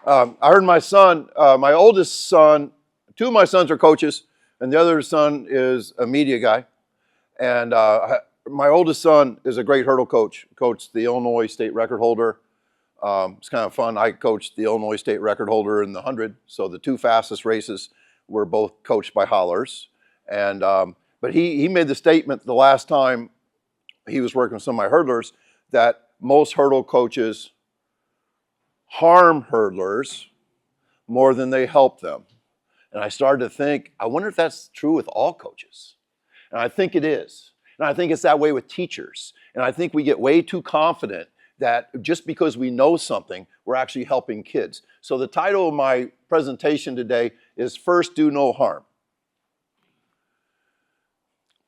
I heard my son, my oldest son, two of my sons are coaches, and the other son is a media guy. And my oldest son is a great hurdle coach, coached the Illinois state record holder. It's kind of fun. I coached the Illinois state record holder in the 100, so the two fastest races were both coached by Hollers. And but he made the statement the last time he was working with some of my hurdlers that most hurdle coaches harm hurdlers more than they help them. And I started to think, I wonder if that's true with all coaches. And I think it is. And I think it's that way with teachers. And I think we get way too confident that just because we know something, we're actually helping kids. So the title of my presentation today is First Do No Harm.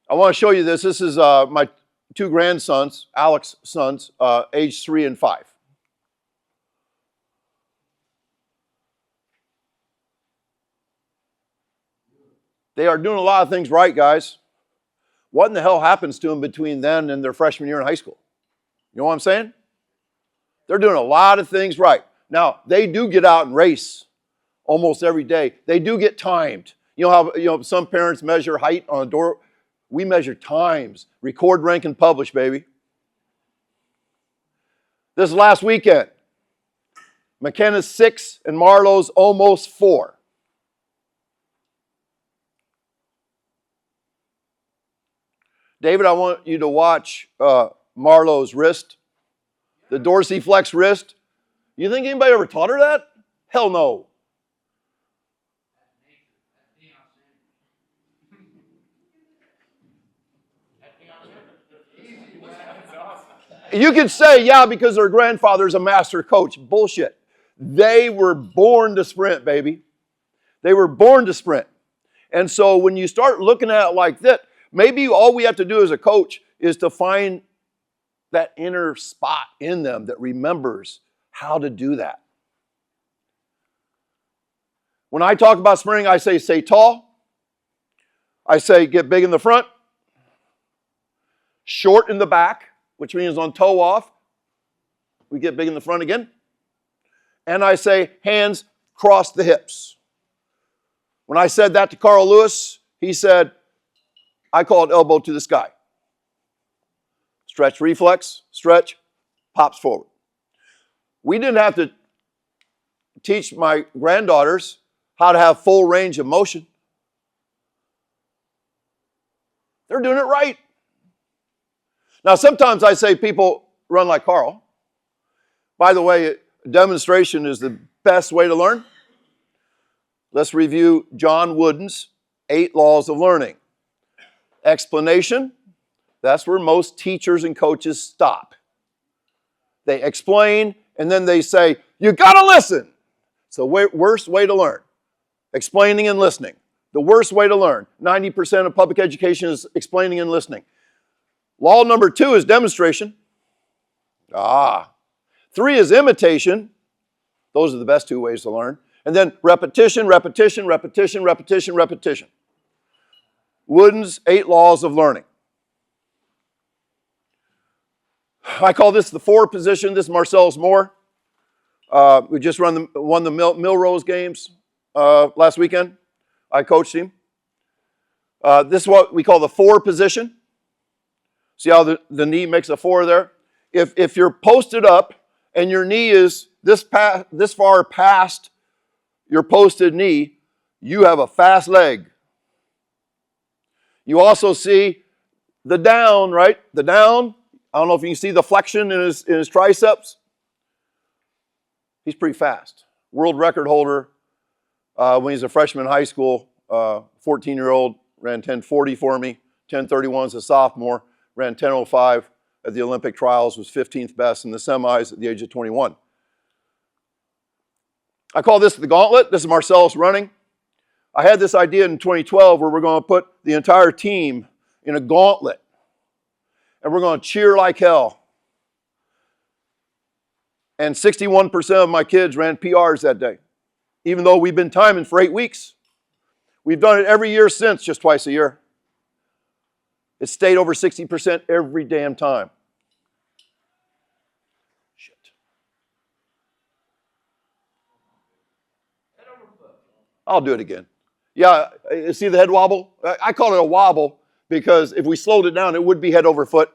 I want to show you this. This is my two grandsons, Alex's sons, age 3 and 5. They are doing a lot of things right, guys. What in the hell happens to them between then and their freshman year in high school? You know what I'm saying? They're doing a lot of things right. Now, they do get out and race almost every day. They do get timed. You know how some parents measure height on a door? We measure times. Record, rank, and publish, baby. This last weekend, McKenna's 6 and Marlowe's almost 4. David, I want you to watch Marlowe's wrist, the dorsiflex wrist. You think anybody ever taught her that? Hell no. You could say, yeah, because their grandfather's a master coach. Bullshit. They were born to sprint, baby. They were born to sprint. And so when you start looking at it like that, maybe all we have to do as a coach is to find that inner spot in them that remembers how to do that. When I talk about sprinting, I say stay tall. I say get big in the front, short in the back, which means on toe off, we get big in the front again. And I say hands cross the hips. When I said that to Carl Lewis, he said, I call it elbow to the sky. Stretch reflex, stretch, pops forward. We didn't have to teach my granddaughters how to have full range of motion. They're doing it right. Now, sometimes I say people run like Carl. By the way, demonstration is the best way to learn. Let's review John Wooden's 8 laws of learning. Explanation, that's where most teachers and coaches stop. They explain, and then they say, you gotta listen. It's the worst way to learn. Explaining and listening. The worst way to learn. 90% of public education is explaining and listening. Law number 2 is demonstration. 3 is imitation. Those are the best 2 ways to learn. And then repetition, repetition, repetition, repetition, repetition. Wooden's 8 laws of learning. I call this the 4 position. This is Marcellus Moore. We just won the Milrose games last weekend. I coached him. This is what we call the 4 position. See how the knee makes a 4 there? If you're posted up and your knee is this far past your posted knee, you have a fast leg. You also see the down, right? The down. I don't know if you can see the flexion in his triceps. He's pretty fast. World record holder when he's a freshman in high school, 14-year-old, ran 10:40 for me. 10:31 as a sophomore, ran 10:05 at the Olympic trials, was 15th best in the semis at the age of 21. I call this the gauntlet. This is Marcellus running. I had this idea in 2012 where we're going to put the entire team in a gauntlet. And we're going to cheer like hell. And 61% of my kids ran PRs that day, even though we've been timing for 8 weeks. We've done it every year since, just twice a year. It stayed over 60% every damn time. Shit. I'll do it again. Yeah, see the head wobble? I call it a wobble because if we slowed it down, it would be head over foot.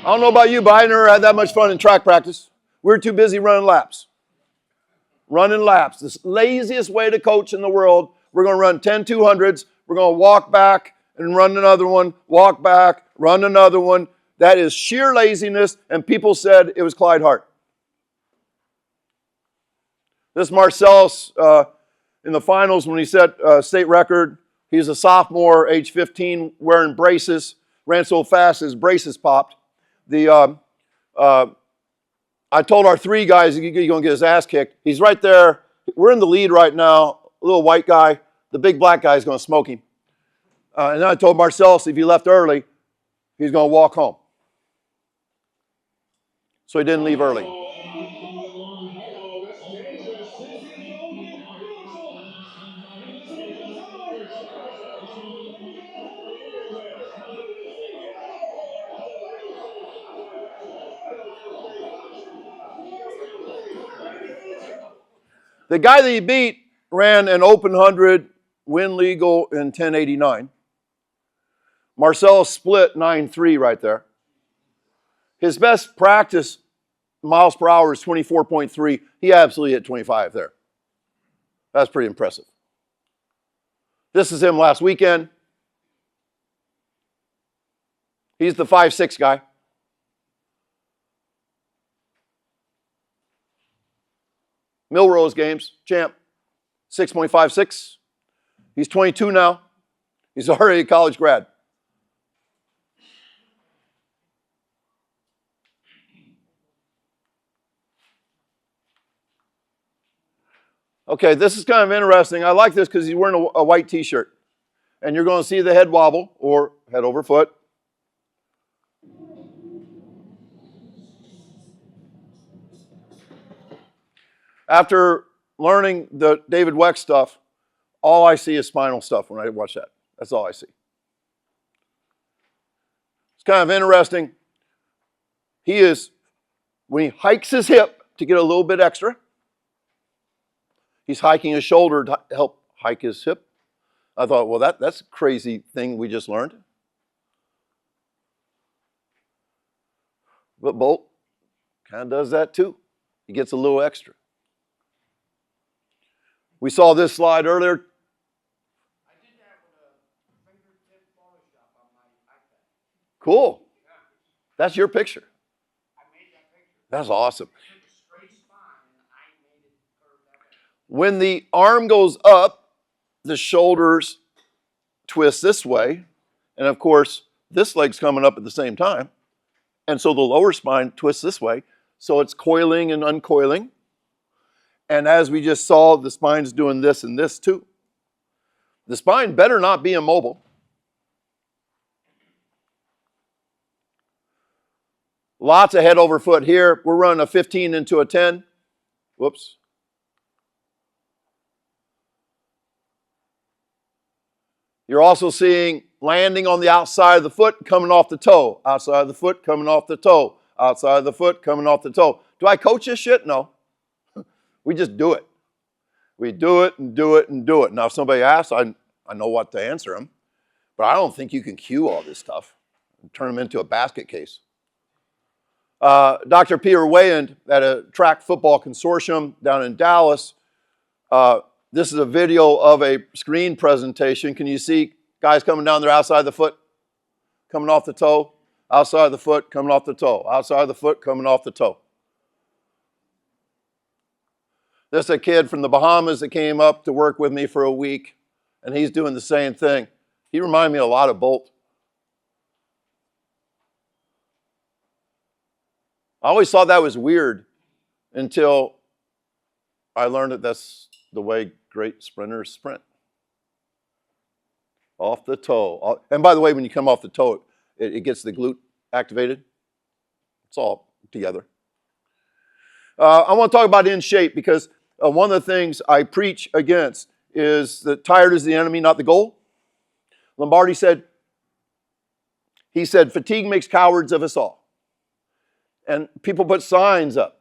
I don't know about you, but I never had that much fun in track practice. We were too busy running laps. Running laps. The laziest way to coach in the world. We're going to run 10 200s. We're going to walk back and run another one, walk back, run another one. That is sheer laziness, and people said it was Clyde Hart. This Marcellus in the finals when he set state record. He's a sophomore, age 15, wearing braces. Ran so fast his braces popped. I told our three guys, he's going to get his ass kicked. He's right there. We're in the lead right now. A little white guy. The big black guy is going to smoke him. And then I told Marcellus if he left early, he's going to walk home. So he didn't leave early. The guy that he beat ran an open 100, win legal in 1089. Marcellus split 9.3 right there. His best practice miles per hour is 24.3. He absolutely hit 25 there. That's pretty impressive. This is him last weekend. He's the 5'6" guy. Milrose Games, champ, 6.56. He's 22 now. He's already a college grad. Okay, this is kind of interesting. I like this because he's wearing a white t-shirt. And you're going to see the head wobble or head over foot. After learning the David Weck stuff, all I see is spinal stuff when I watch that. That's all I see. It's kind of interesting. When he hikes his hip to get a little bit extra, he's hiking his shoulder to help hike his hip. I thought, well, that's a crazy thing we just learned. But Bolt kind of does that too. He gets a little extra. We saw this slide earlier. I did that with a fingertip Photoshop on my iPad. Cool. That's your picture. I made that picture. That's awesome. I took a straight spine and I made it curve that way. When the arm goes up, the shoulders twist this way. And of course, this leg's coming up at the same time. And so the lower spine twists this way. So it's coiling and uncoiling. And as we just saw, the spine's doing this and this too. The spine better not be immobile. Lots of head over foot here. We're running a 15 into a 10. Whoops. You're also seeing landing on the outside of the foot, coming off the toe. Outside of the foot, coming off the toe. Outside of the foot, coming off the toe. Do I coach this shit? No. We just do it. We do it and do it and do it. Now, if somebody asks, I know what to answer them. But I don't think you can cue all this stuff and turn them into a basket case. Dr. Peter Wayand at a track football consortium down in Dallas. This is a video of a screen presentation. Can you see guys coming down there outside the foot, coming off the toe, outside the foot, coming off the toe, outside the foot, coming off the toe? This is a kid from the Bahamas that came up to work with me for a week, and he's doing the same thing. He reminded me a lot of Bolt. I always thought that was weird until I learned that that's the way great sprinters sprint. Off the toe. And by the way, when you come off the toe, it gets the glute activated. It's all together. I want to talk about in shape because one of the things I preach against is that tired is the enemy, not the goal. Lombardi said He said, fatigue makes cowards of us all. And people put signs up.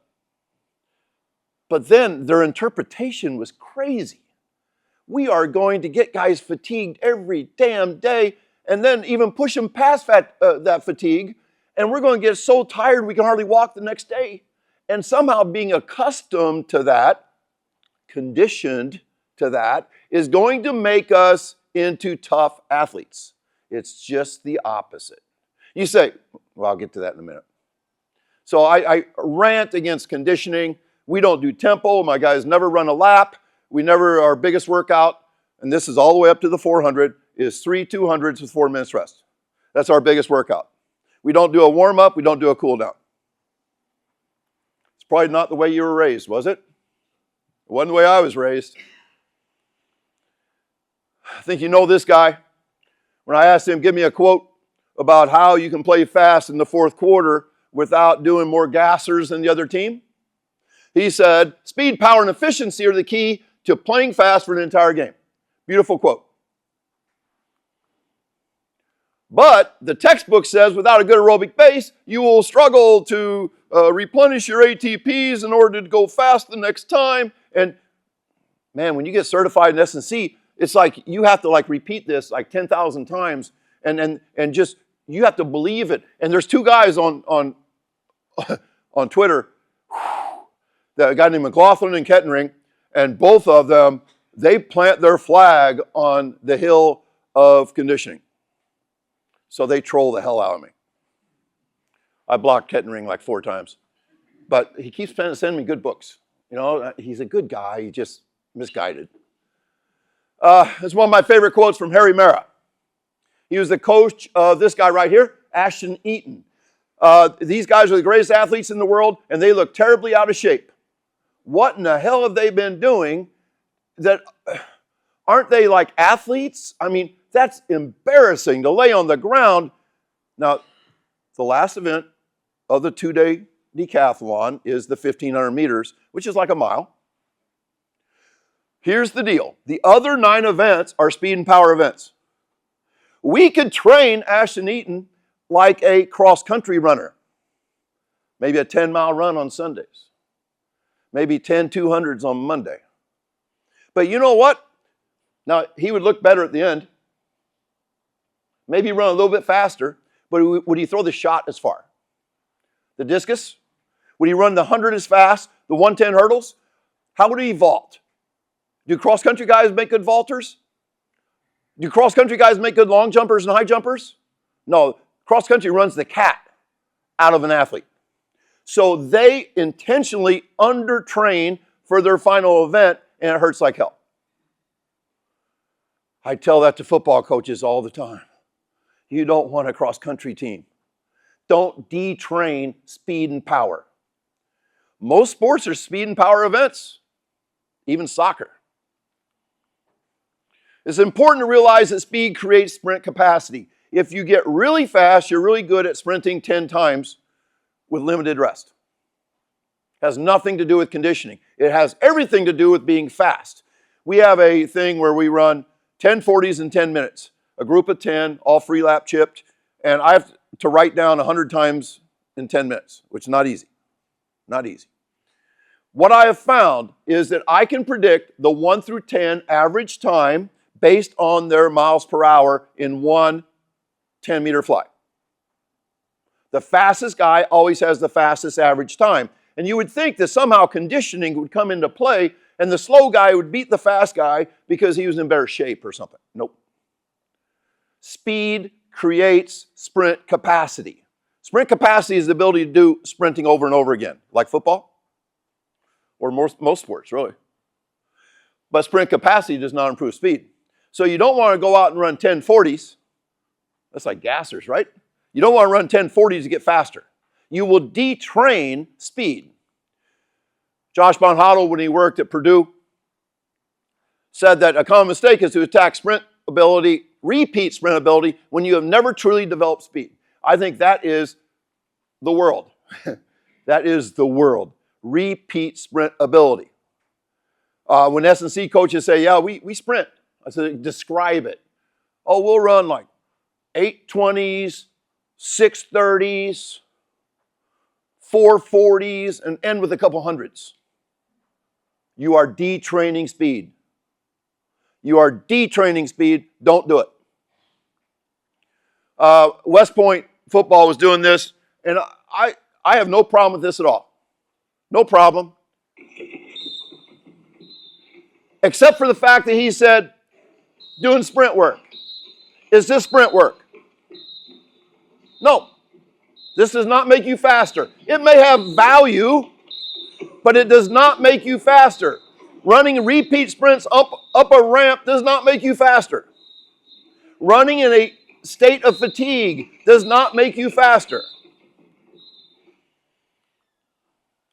But then their interpretation was crazy. We are going to get guys fatigued every damn day and then even push them past that fatigue. And we're going to get so tired we can hardly walk the next day. And somehow being accustomed to that, conditioned to that, is going to make us into tough athletes. It's just the opposite. You say, well, I'll get to that in a minute. So I rant against conditioning. We don't do tempo. My guys never run a lap. Our biggest workout, and this is all the way up to the 400, is 3 200s with 4 minutes rest. That's our biggest workout. We don't do a warm-up. We don't do a cool-down. It's probably not the way you were raised, was it? It wasn't the way I was raised. I think you know this guy. When I asked him, give me a quote about how you can play fast in the fourth quarter without doing more gassers than the other team, he said, speed, power, and efficiency are the key to playing fast for an entire game. Beautiful quote. But the textbook says without a good aerobic base, you will struggle to replenish your ATPs in order to go fast the next time. And man, when you get certified in S&C, it's like you have to repeat this 10,000 times and just you have to believe it. And there's 2 guys on Twitter, a guy named McLaughlin and Kettering, and both of them, they plant their flag on the hill of conditioning. So they troll the hell out of me. I blocked Kettering 4 times. But he keeps sending me good books. You know, he's a good guy. He's just misguided. It's one of my favorite quotes from Harry Mara. He was the coach of this guy right here, Ashton Eaton. These guys are the greatest athletes in the world, and they look terribly out of shape. What in the hell have they been doing that aren't they like athletes? I mean, that's embarrassing to lay on the ground. Now, the last event of the 2-day decathlon is the 1,500 meters, which is like a mile. Here's the deal. The other 9 events are speed and power events. We could train Ashton Eaton like a cross-country runner. Maybe a 10-mile run on Sundays. Maybe 10 200s on Monday. But you know what? Now, he would look better at the end. Maybe run a little bit faster, but would he throw the shot as far? The discus? Would he run the 100 as fast? The 110 hurdles? How would he vault? Do cross-country guys make good vaulters? Do cross-country guys make good long jumpers and high jumpers? No, cross-country runs the cat out of an athlete. So they intentionally undertrain for their final event, and it hurts like hell. I tell that to football coaches all the time. You don't want a cross-country team. Don't detrain speed and power. Most sports are speed and power events, even soccer. It's important to realize that speed creates sprint capacity. If you get really fast, you're really good at sprinting 10 times with limited rest. It has nothing to do with conditioning. It has everything to do with being fast. We have a thing where we run 10 40s in 10 minutes. A group of 10, all free lap chipped, and I have to write down 100 times in 10 minutes, which is not easy. Not easy. What I have found is that I can predict the 1 through 10 average time based on their miles per hour in one 10-meter fly. The fastest guy always has the fastest average time. And you would think that somehow conditioning would come into play and the slow guy would beat the fast guy because he was in better shape or something. Nope. Speed creates sprint capacity. Sprint capacity is the ability to do sprinting over and over again, like football or most sports, really. But sprint capacity does not improve speed. So you don't want to go out and run 10 40s. That's like gassers, right? You don't want to run 10 40s to get faster. You will detrain speed. Josh Bonhoddle, when he worked at Purdue, said that a common mistake is to attack sprint ability, repeat sprint ability, when you have never truly developed speed. I think that is the world. That is the world. Repeat sprint ability. When S&C coaches say, yeah, we sprint. I said, describe it. Oh, we'll run like 8 20s, 630s, 440s, and end with a couple hundreds. You are detraining speed. You are detraining speed. Don't do it. West Point football was doing this, and I have no problem with this at all. No problem. Except for the fact that he said, doing sprint work. Is this sprint work? No. This does not make you faster. It may have value, but it does not make you faster. Running repeat sprints up a ramp does not make you faster. Running in a state of fatigue does not make you faster.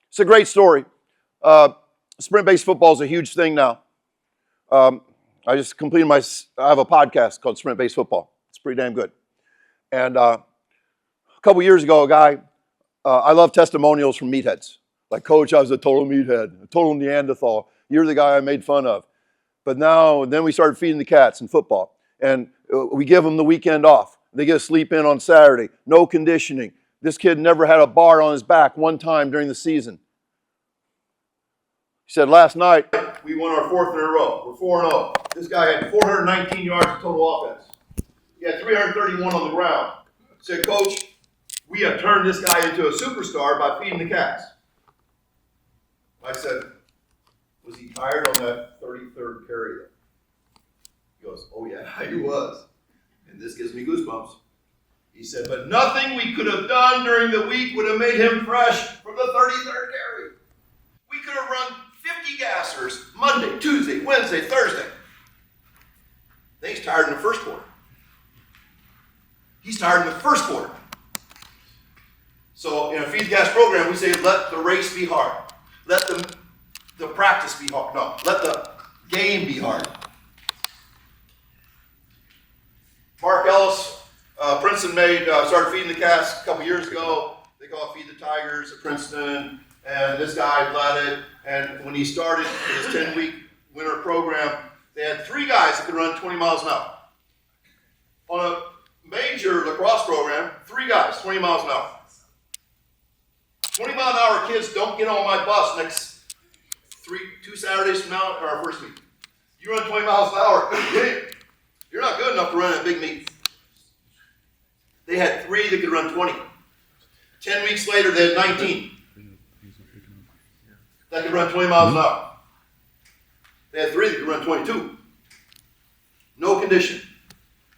It's a great story. Sprint-based football is a huge thing now. I just completed I have a podcast called Sprint-based football. It's pretty damn good. And a couple years ago, a guy, I love testimonials from meatheads. Like, Coach, I was a total meathead, a total Neanderthal. You're the guy I made fun of. But then we started feeding the cats in football. And we give them the weekend off. They get to sleep in on Saturday. No conditioning. This kid never had a bar on his back one time during the season. He said, last night, we won our fourth in a row. We're 4-0. This guy had 419 yards of total offense. He had 331 on the ground. I said, Coach, we have turned this guy into a superstar by feeding the cats. I said, was he tired on that 33rd carry? He goes, oh yeah, he was. And this gives me goosebumps. He said, but nothing we could have done during the week would have made him fresh from the 33rd carry. We could have run 50 gassers Monday, Tuesday, Wednesday, Thursday. Then he's tired in the first quarter. He's tired in the first quarter. So in a feed gas program, we say, let the race be hard. Let the practice be hard. No, let the game be hard. Mark Ellis, Princeton started feeding the cats a couple years ago. They call it Feed the Tigers at Princeton. And this guy led it. And when he started his 10-week winter program, they had 3 guys that could run 20 miles an hour. On a major lacrosse program, 3 guys, 20 miles an hour. 20-mile-an-hour kids don't get on my bus next 2 Saturdays from now, or our first meet. You run 20 miles an hour, you're not good enough to run a big meet. They had 3 that could run 20. 10 weeks later, they had 19 that could run 20 miles an hour. They had 3 that could run 22. No condition.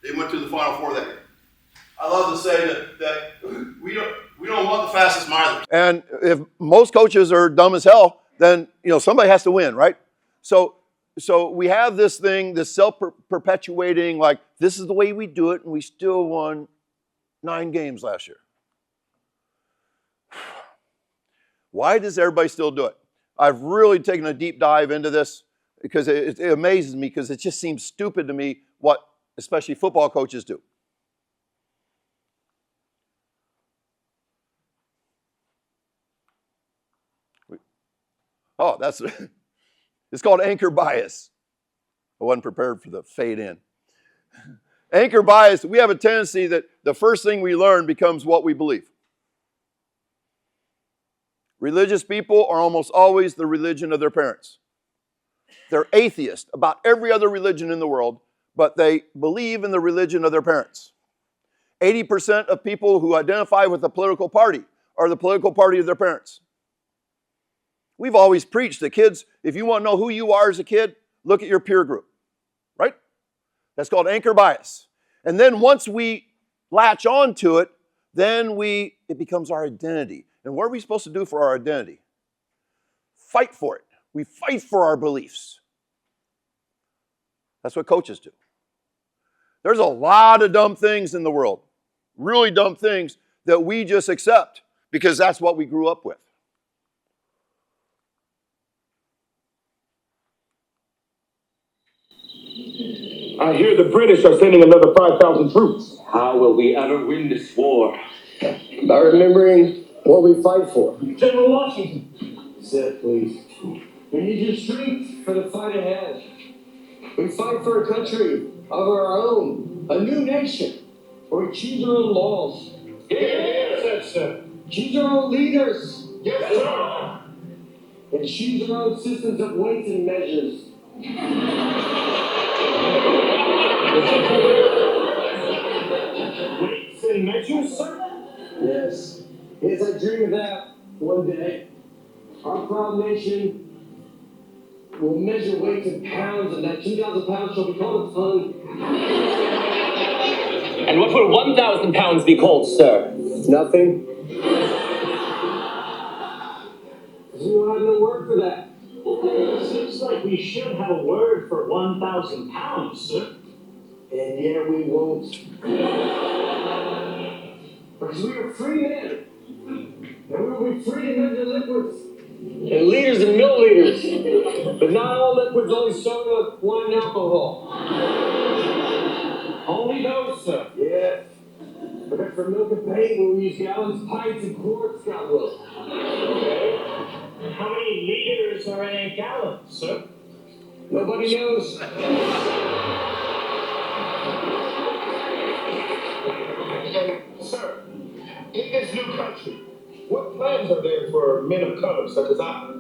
They went to the Final Four that year. I love to say that we don't want the fastest milers. And if most coaches are dumb as hell, then somebody has to win, right? So we have this thing, this self-perpetuating, like, this is the way we do it, and we still won 9 games last year. Why does everybody still do it? I've really taken a deep dive into this because it amazes me, because it just seems stupid to me what especially football coaches do. Oh, it's called anchor bias. I wasn't prepared for the fade in. Anchor bias, we have a tendency that the first thing we learn becomes what we believe. Religious people are almost always the religion of their parents. They're atheist about every other religion in the world, but they believe in the religion of their parents. 80% of people who identify with a political party are the political party of their parents. We've always preached that kids, if you want to know who you are as a kid, look at your peer group, right? That's called anchor bias. And then once we latch on to it, then it becomes our identity. And what are we supposed to do for our identity? Fight for it. We fight for our beliefs. That's what coaches do. There's a lot of dumb things in the world, really dumb things that we just accept because that's what we grew up with. I hear the British are sending another 5,000 troops. How will we ever win this war? By remembering what we fight for. General Washington. Sit, please. We need your strength for the fight ahead. We fight for a country of our own, a new nation, where children and laws Yes, sir. Choose our own leaders. Yes, sir. And choose our own systems of weights and measures. Weights and measures, sir? Yes. Yes, I dream of that one day. Our proud nation will measure weights in pounds, and that 2,000 pounds shall be called a ton. And what will 1,000 pounds be called, sir? Nothing. We don't have no word for that. Seems like we should have a word for 1,000 pounds, sir. And yet we won't. Because we are free men. And we will be free to measure liquids. And liters and milliliters. But not all liquids, only soda, wine, and alcohol. Only those, sir. Yes. But for milk and paint, we'll use gallons, pints, and quarts, God will. How many liters are in a gallon, sir? Nobody knows. Sir, in this new country, what plans are there for men of color such as I?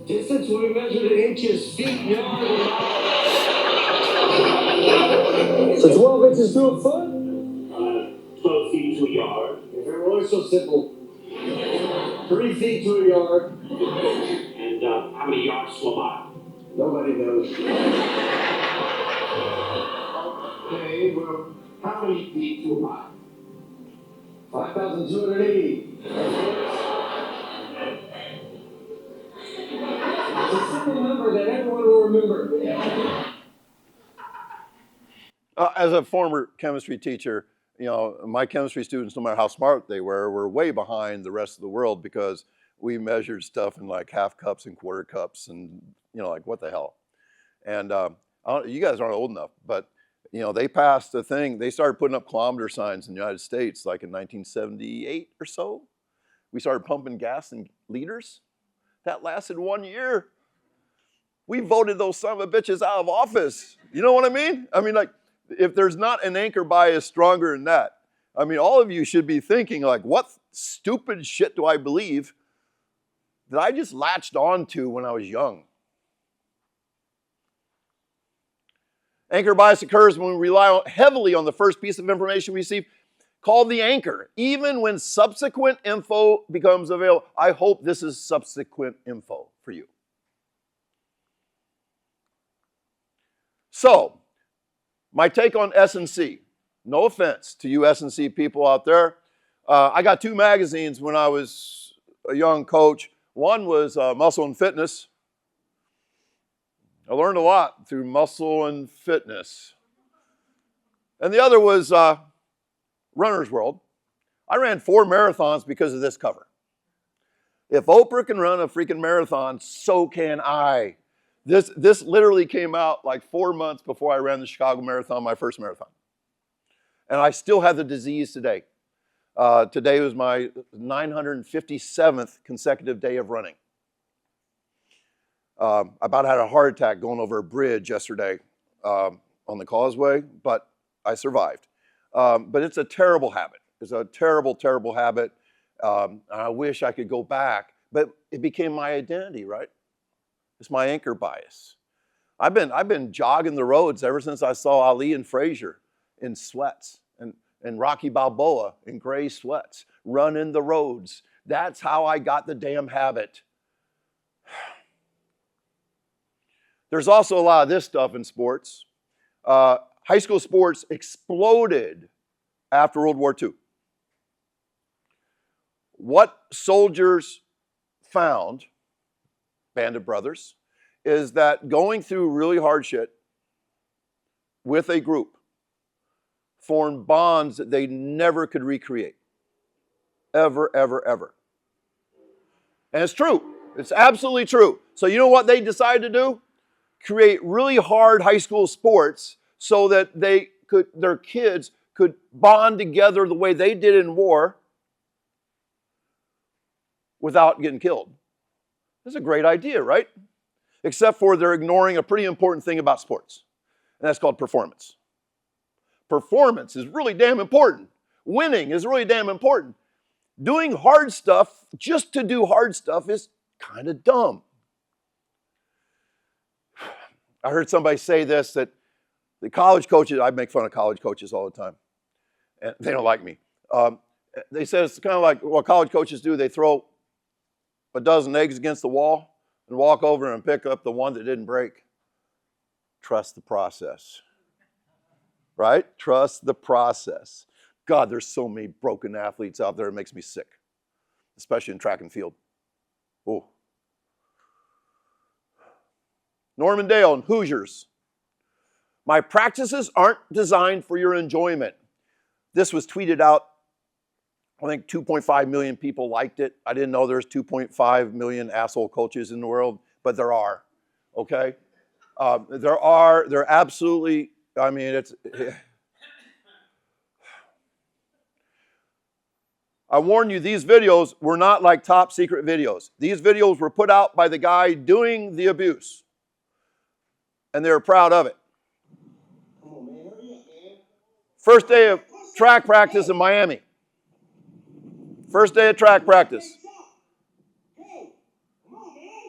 Distance will be measured in inches, feet, yards, and miles. So 12 inches to a foot? 12 feet to a yard. If it were always so simple. 3 feet to a yard. And how many yards to a mile? Nobody knows. Okay, well, how many feet to a mile? 5,280. It's a simple number that everyone will remember. As a former chemistry teacher, my chemistry students, no matter how smart they were way behind the rest of the world because we measured stuff in like half cups and quarter cups and, like what the hell. And you guys aren't old enough, but, they passed a thing. They started putting up kilometer signs in the United States like in 1978 or so. We started pumping gas in liters. That lasted 1 year. We voted those son of a bitches out of office. You know what I mean? I mean, like, if there's not an anchor bias stronger than that, I mean, all of you should be thinking like, what stupid shit do I believe that I just latched on to when I was young? Anchor bias occurs when we rely heavily on the first piece of information we receive, called the anchor, even when subsequent info becomes available. I hope this is subsequent info for you. So, my take on S&C. No offense to you S&C people out there. I got 2 magazines when I was a young coach. One was Muscle and Fitness. I learned a lot through Muscle and Fitness. And the other was Runner's World. I ran 4 marathons because of this cover. If Oprah can run a freaking marathon, so can I. This literally came out like 4 months before I ran the Chicago Marathon, my first marathon. And I still have the disease today. Today was my 957th consecutive day of running. I about had a heart attack going over a bridge yesterday on the causeway, but I survived. But it's a terrible habit. It's a terrible, terrible habit. I wish I could go back, but it became my identity, right? It's my anchor bias. I've been jogging the roads ever since I saw Ali and Frazier in sweats and Rocky Balboa in gray sweats, running the roads. That's how I got the damn habit. There's also a lot of this stuff in sports. High school sports exploded after World War II. What soldiers found, Band of Brothers, is that going through really hard shit with a group formed bonds that they never could recreate. Ever, ever, ever. And it's true. It's absolutely true. So you know what they decided to do? Create really hard high school sports so that their kids could bond together the way they did in war without getting killed. That's a great idea, right? Except for they're ignoring a pretty important thing about sports, and that's called performance. Performance is really damn important. winning is really damn important. Doing hard stuff just to do hard stuff is kind of dumb. I heard somebody say this, that the college coaches, I make fun of college coaches all the time, and they don't like me. They said it's kind of like what college coaches do. They throw a dozen eggs against the wall and walk over and pick up the one that didn't break. Trust the process. Right? Trust the process. God, there's so many broken athletes out there, it makes me sick, especially in track and field. Oh. Norman Dale and Hoosiers. My practices aren't designed for your enjoyment. This was tweeted out. I think 2.5 million people liked it. I didn't know there's 2.5 million asshole coaches in the world, but there are, okay? They're absolutely, I mean, it's... I warn you, these videos were not like top secret videos. These videos were put out by the guy doing the abuse. And they were proud of it. First day of track practice in Miami. First day of track practice.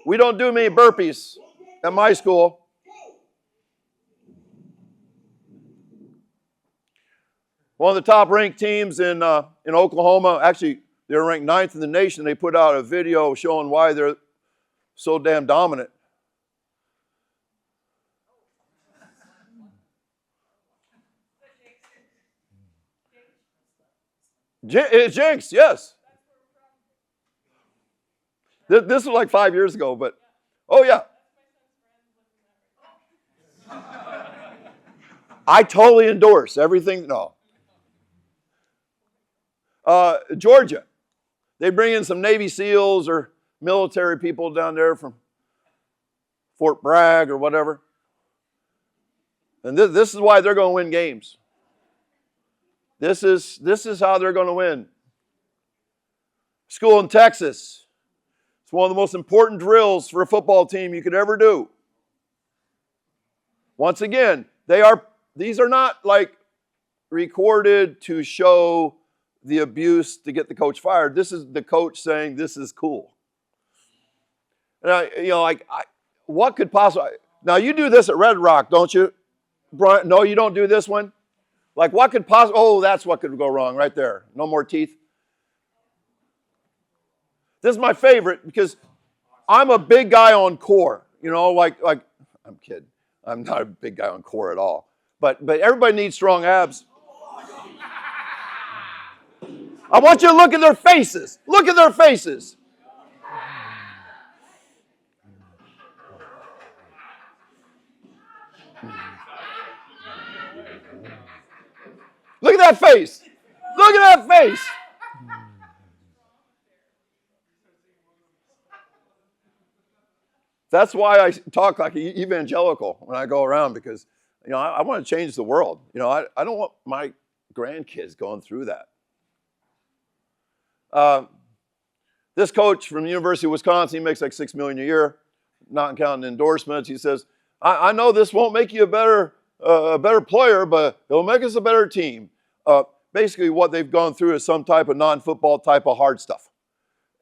We don't do many burpees at my school. One of the top ranked teams in Oklahoma, actually they were ranked 9th in the nation. They put out a video showing why they're so damn dominant. It's Jinx, yes. This was like 5 years ago, but oh yeah. I totally endorse everything. No. Georgia, they bring in some Navy SEALs or military people down there from Fort Bragg or whatever. And this is why they're going to win games. This is how they're going to win. School in Texas. It's one of the most important drills for a football team you could ever do. Once again, these are not like recorded to show the abuse to get the coach fired. This is the coach saying this is cool. And what could possibly... Now, you do this at Red Rock, don't you, Brian? No, you don't do this one? Like, what could possibly... Oh, that's what could go wrong right there. No more teeth. This is my favorite because I'm a big guy on core. You know, like I'm kidding. I'm not a big guy on core at all. But everybody needs strong abs. I want you to look at their faces. Look at their faces. Look at that face. Look at that face. That's why I talk like an evangelical when I go around, because I want to change the world. I don't want my grandkids going through that. This coach from the University of Wisconsin, he makes like $6 million a year, not counting endorsements. He says, I know this won't make you a better player, but it'll make us a better team. Basically, what they've gone through is some type of non-football type of hard stuff,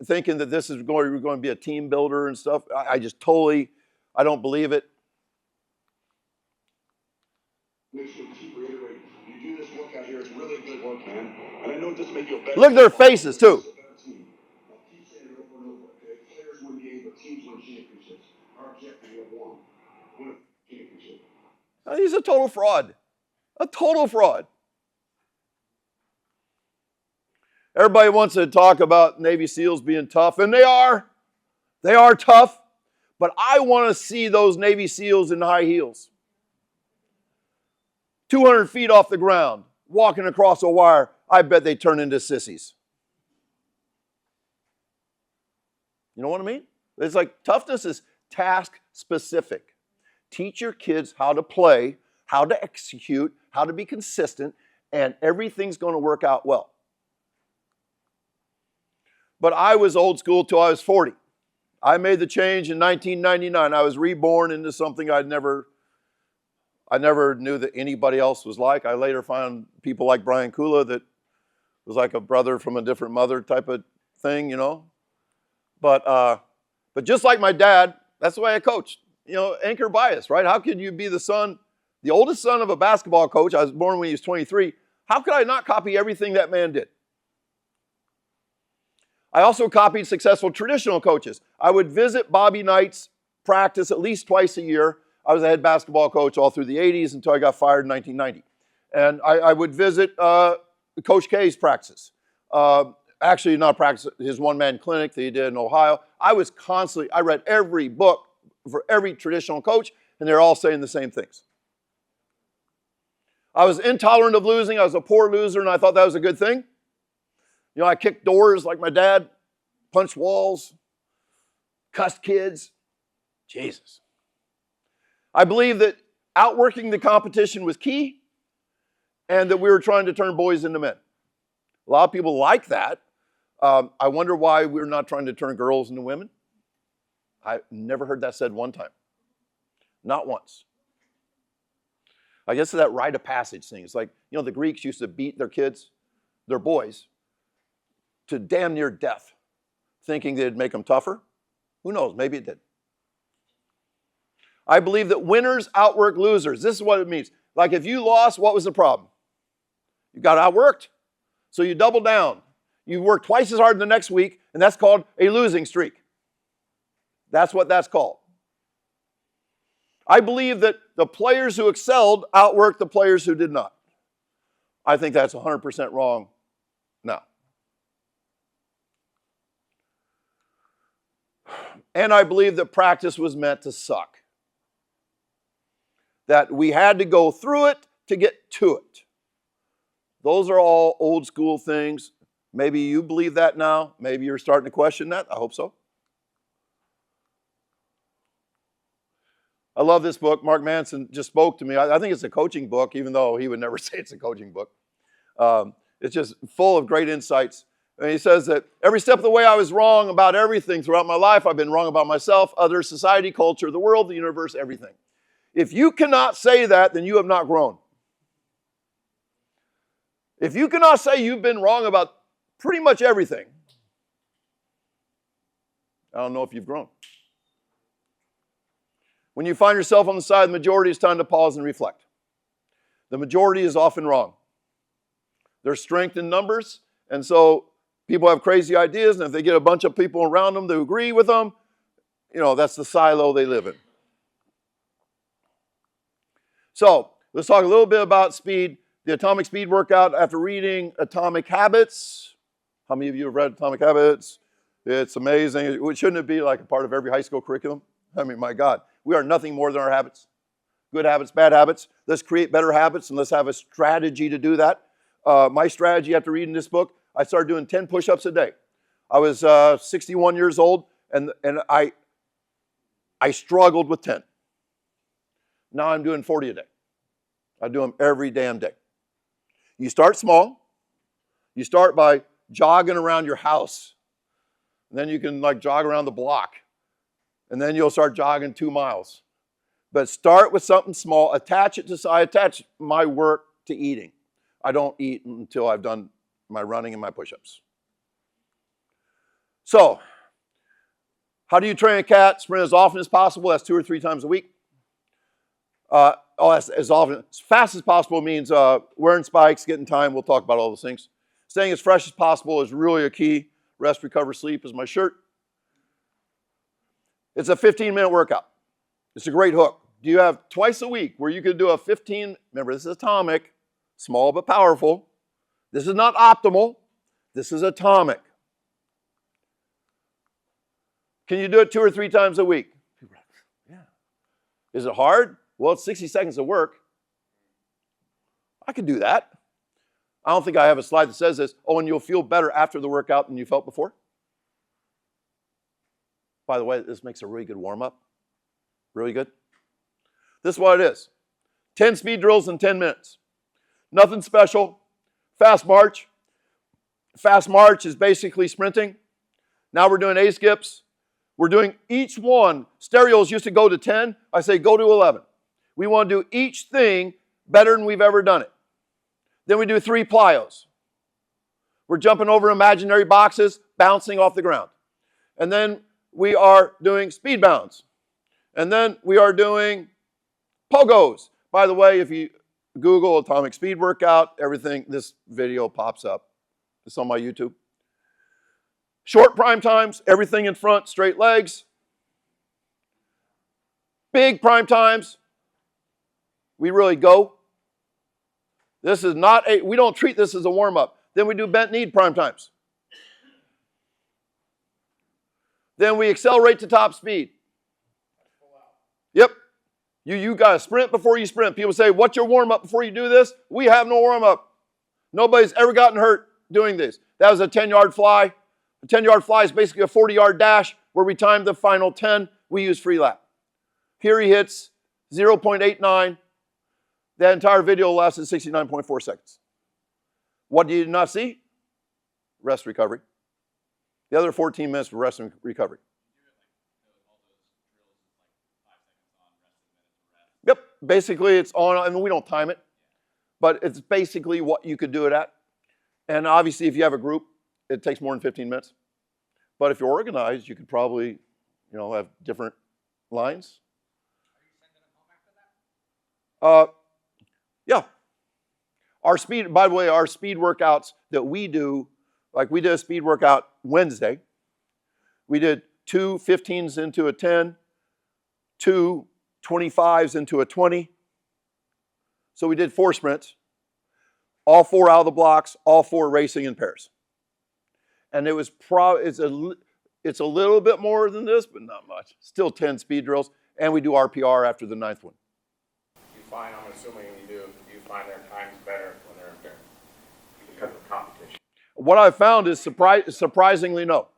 thinking that this is going to be a team builder and stuff. I don't believe it. Make sure you keep reiterating. You do this work out here, it's really good work, man. And I know it doesn't make you a better Look at their faces, too. Keep saying it over and over, okay? Players win games, but teams win championships. Our objective, we have one. Win a championship. He's a total fraud. A total fraud. Everybody wants to talk about Navy SEALs being tough, and they are. They are tough. But I want to see those Navy SEALs in high heels. 200 feet off the ground, walking across a wire. I bet they turn into sissies. You know what I mean? It's like toughness is task specific. Teach your kids how to play, how to execute, how to be consistent, and everything's going to work out well. But I was old school till I was 40. I made the change in 1999. I was reborn into something I never knew that anybody else was like. I later found people like Brian Kula that was like a brother from a different mother type of thing, you know. But just like my dad, that's the way I coached. You know, anchor bias, right? How could you be the oldest son of a basketball coach? I was born when he was 23. How could I not copy everything that man did? I also copied successful traditional coaches. I would visit Bobby Knight's practice at least twice a year. I was a head basketball coach all through the 80s until I got fired in 1990. And I would visit Coach K's practices. Actually, not practice, his one-man clinic that he did in Ohio. I read every book for every traditional coach, and they're all saying the same things. I was intolerant of losing. I was a poor loser, and I thought that was a good thing. You know, I kicked doors like my dad, punched walls, cussed kids. Jesus. I believe that outworking the competition was key, and that we were trying to turn boys into men. A lot of people like that. I wonder why we're not trying to turn girls into women. I never heard that said one time. Not once. I guess it's that rite of passage thing. It's like, you know, the Greeks used to beat their kids, their boys, to damn near death, thinking they'd make them tougher. Who knows? Maybe it did. I believe that winners outwork losers. This is what it means. Like if you lost, what was the problem? You got outworked. So you double down. You work twice as hard the next week, and that's called a losing streak. That's what that's called. I believe that the players who excelled outworked the players who did not. I think that's 100% wrong now. And I believe that practice was meant to suck. That we had to go through it to get to it. Those are all old school things. Maybe you believe that now. Maybe you're starting to question that. I hope so. I love this book. Mark Manson just spoke to me. I think it's a coaching book, even though he would never say it's a coaching book. It's just full of great insights. And he says that every step of the way I was wrong about everything throughout my life. I've been wrong about myself, others, society, culture, the world, the universe, everything. If you cannot say that, then you have not grown. If you cannot say you've been wrong about pretty much everything, I don't know if you've grown. When you find yourself on the side of the majority, it's time to pause and reflect. The majority is often wrong. There's strength in numbers, and so people have crazy ideas, and if they get a bunch of people around them that agree with them, you know, that's the silo they live in. So, let's talk a little bit about speed. The Atomic Speed Workout after reading Atomic Habits. How many of you have read Atomic Habits? It's amazing. Shouldn't it be like a part of every high school curriculum? I mean, my God, we are nothing more than our habits. Good habits, bad habits. Let's create better habits and let's have a strategy to do that. My strategy after reading this book, I started doing 10 push-ups a day. I was 61 years old and I struggled with 10. Now I'm doing 40 a day. I do them every damn day. You start small. You start by jogging around your house. And then you can like jog around the block. And then you'll start jogging 2 miles. But start with something small. Attach it to, I attach my work to eating. I don't eat until I've done my running and my push-ups. So, how do you train a cat? Sprint as often as possible. That's 2 or 3 times a week. That's as often, as fast as possible means wearing spikes, getting time. We'll talk about all those things. Staying as fresh as possible is really a key. Rest, recover, sleep is my shirt. It's a 15-minute workout. It's a great hook. Do you have twice a week where you could do a 15, remember this is atomic, small but powerful. This is not optimal. This is atomic. Can you do it 2 or 3 times a week? Yeah. Is it hard? Well, it's 60 seconds of work. I could do that. I don't think I have a slide that says this. Oh, and you'll feel better after the workout than you felt before. By the way, this makes a really good warm-up. Really good. This is what it is. 10 speed drills in 10 minutes. Nothing special. Fast march. Fast march is basically sprinting. Now we're doing A-skips. We're doing each one. Stereos used to go to 10. I say go to 11. We want to do each thing better than we've ever done it. Then we do 3 plyos. We're jumping over imaginary boxes, bouncing off the ground. And then we are doing speed bounds. And then we are doing pogos. By the way, if you Google atomic speed workout, everything, this video pops up. It's on my YouTube. Short prime times, everything in front, straight legs. Big prime times, we really go. This is not we don't treat this as a warm-up. Then we do bent knee prime times. Then we accelerate to top speed. Yep. You got to sprint before you sprint. People say, what's your warm-up before you do this? We have no warm-up. Nobody's ever gotten hurt doing this. That was a 10-yard fly. A 10-yard fly is basically a 40-yard dash where we time the final 10. We use free lap. Here he hits 0.89. That entire video lasted 69.4 seconds. What did you not see? Rest recovery. The other 14 minutes for rest and recovery. Yep, basically it's on, I mean, we don't time it, but it's basically what you could do it at. And obviously if you have a group, it takes more than 15 minutes. But if you're organized, you could probably, have different lines. Yeah. Our speed, by the way, our speed workouts that we do, like we did a speed workout Wednesday. We did 2 15s into a 10, 2 25s into a 20. So we did 4 sprints, all 4 out of the blocks, all 4 racing in pairs. And it was it's a little bit more than this, but not much. Still 10 speed drills, and we do RPR after the 9th one. You find, I'm assuming you find their times better when they're in there because of competition. What I've found is surprisingly no.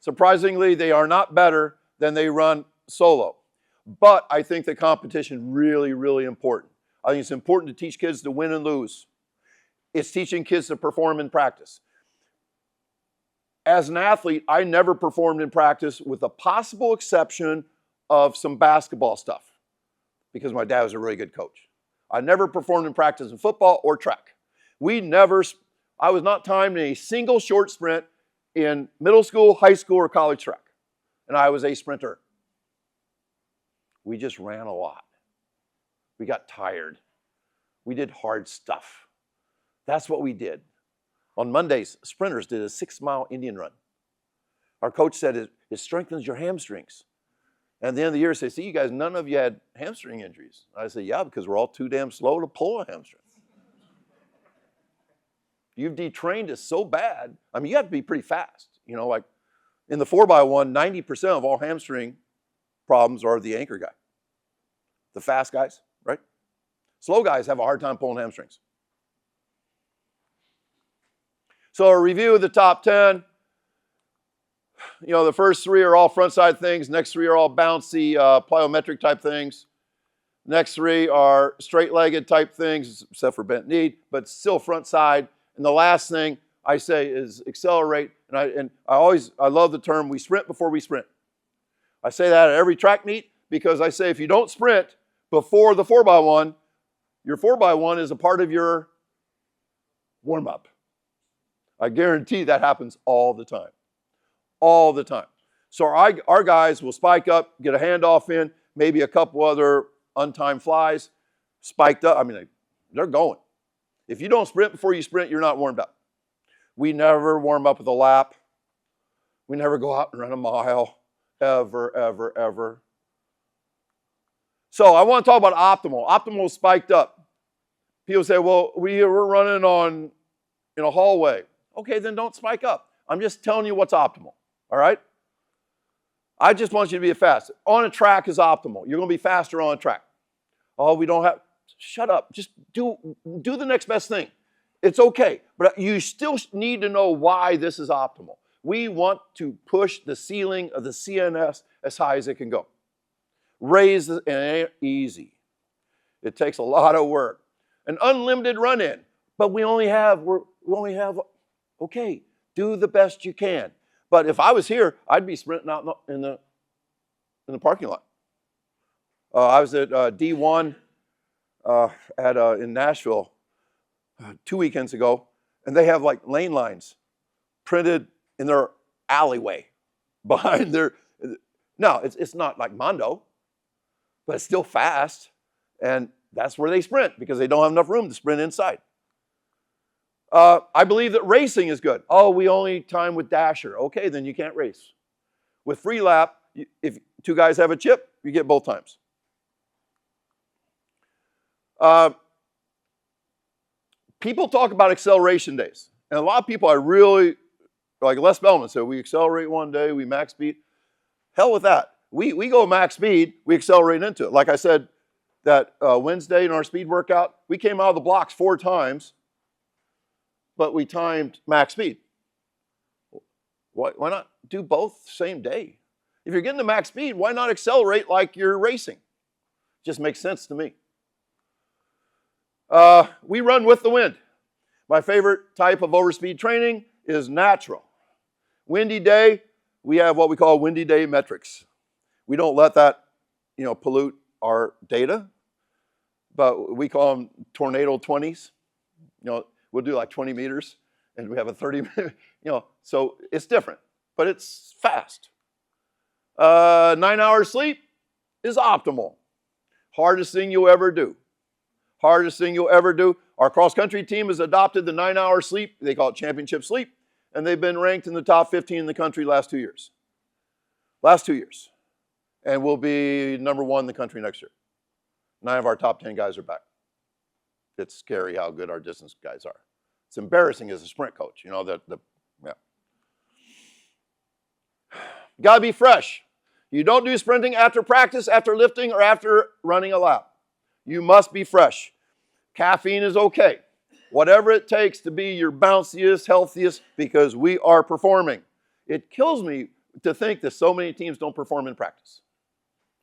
Surprisingly, they are not better than they run solo. But I think the competition really, really important. I think it's important to teach kids to win and lose. It's teaching kids to perform in practice. As an athlete, I never performed in practice with the possible exception of some basketball stuff because my dad was a really good coach. I never performed in practice in football or track. I was not timed in a single short sprint in middle school, high school, or college track. And I was a sprinter. We just ran a lot. We got tired. We did hard stuff. That's what we did. On Mondays, sprinters did a 6-mile Indian run. Our coach said it strengthens your hamstrings. And at the end of the year, he said, see, you guys, none of you had hamstring injuries. I said, yeah, because we're all too damn slow to pull a hamstring. You've detrained us so bad. I mean, you have to be pretty fast. Like in the 4x1, 90% of all hamstring problems are the anchor guy. The fast guys, right? Slow guys have a hard time pulling hamstrings. So a review of the top 10. The first 3 are all front side things. Next 3 are all bouncy, plyometric type things. Next 3 are straight-legged type things, except for bent knee, but still front side. And the last thing I say is accelerate. And I love the term, we sprint before we sprint. I say that at every track meet because I say if you don't sprint before the 4x1, your 4x1 is a part of your warm-up. I guarantee that happens all the time. All the time. So our guys will spike up, get a handoff in, maybe a couple other untimed flies, spiked up. I mean, they're going. If you don't sprint before you sprint, you're not warmed up. We never warm up with a lap. We never go out and run a mile, ever, ever, ever. So I want to talk about optimal. Optimal is spiked up. People say, well, we're running in a hallway. Okay, then don't spike up. I'm just telling you what's optimal, all right? I just want you to be fast. On a track is optimal. You're going to be faster on a track. Oh, we don't have, shut up. Just do the next best thing. It's okay, but you still need to know why this is optimal. We want to push the ceiling of the CNS as high as it can go. Raise it, and it ain't easy. It takes a lot of work. An unlimited run-in, but we only have, okay, do the best you can. But if I was here, I'd be sprinting out in the parking lot. I was at D1 in Nashville 2 weekends ago, And they have like lane lines printed in their alleyway behind their, no, it's not like Mondo, but it's still fast. And that's where they sprint because they don't have enough room to sprint inside. I believe that racing is good. Oh, we only time with Dasher. Okay, then you can't race. With free lap, if two guys have a chip, you get both times. People talk about acceleration days. And a lot of people I really, like Les Bellman said, we accelerate one day, we max speed. Hell with that. We go max speed, we accelerate into it. Like I said, that Wednesday in our speed workout, we came out of the blocks 4 times, but we timed max speed. Why not do both same day? If you're getting to max speed, why not accelerate like you're racing? Just makes sense to me. We run with the wind. My favorite type of overspeed training is natural. Windy day, we have what we call windy day metrics. We don't let that, pollute our data, but we call them tornado 20s. We'll do like 20 meters, and we have a 30 minute, so it's different, but it's fast. 9 hours sleep is optimal. Hardest thing you'll ever do. Hardest thing you'll ever do. Our cross-country team has adopted the 9-hour sleep. They call it championship sleep, and they've been ranked in the top 15 in the country last 2 years. Last 2 years. And we'll be number 1 in the country next year. 9 of our top 10 guys are back. It's scary how good our distance guys are. It's embarrassing as a sprint coach, yeah. You gotta be fresh. You don't do sprinting after practice, after lifting, or after running a lap. You must be fresh. Caffeine is okay. Whatever it takes to be your bounciest, healthiest, because we are performing. It kills me to think that so many teams don't perform in practice.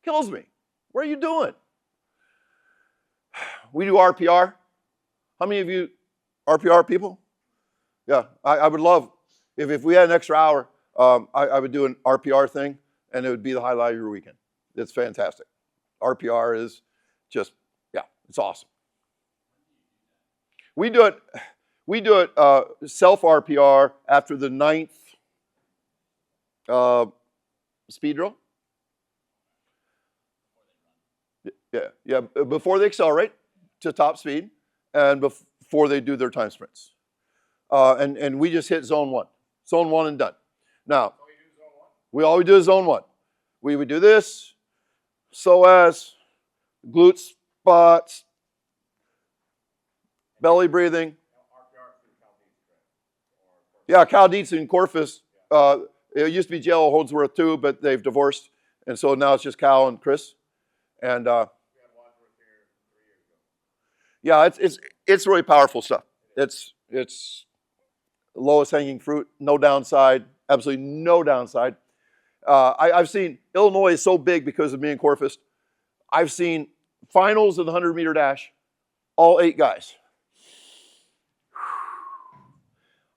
Kills me. What are you doing? We do RPR. How many of you RPR people? Yeah, I would love, if we had an extra hour, I would do an RPR thing, and it would be the highlight of your weekend. It's fantastic. RPR is just, it's awesome. We do it self-RPR after the 9th speed drill. Yeah, before they accelerate to top speed and before they do their time sprints. And we just hit zone 1. Zone 1 and done. Now, we always do zone 1. We would do this, psoas, glute spots, belly breathing. Yeah, Cal Dietz and Corfus. It used to be J.L. Holdsworth too, but they've divorced. And so now it's just Cal and Chris. And yeah, it's really powerful stuff. It's lowest hanging fruit, no downside, absolutely no downside. I've seen, Illinois is so big because of me and Corfus. I've seen finals of the 100-meter dash, all 8 guys.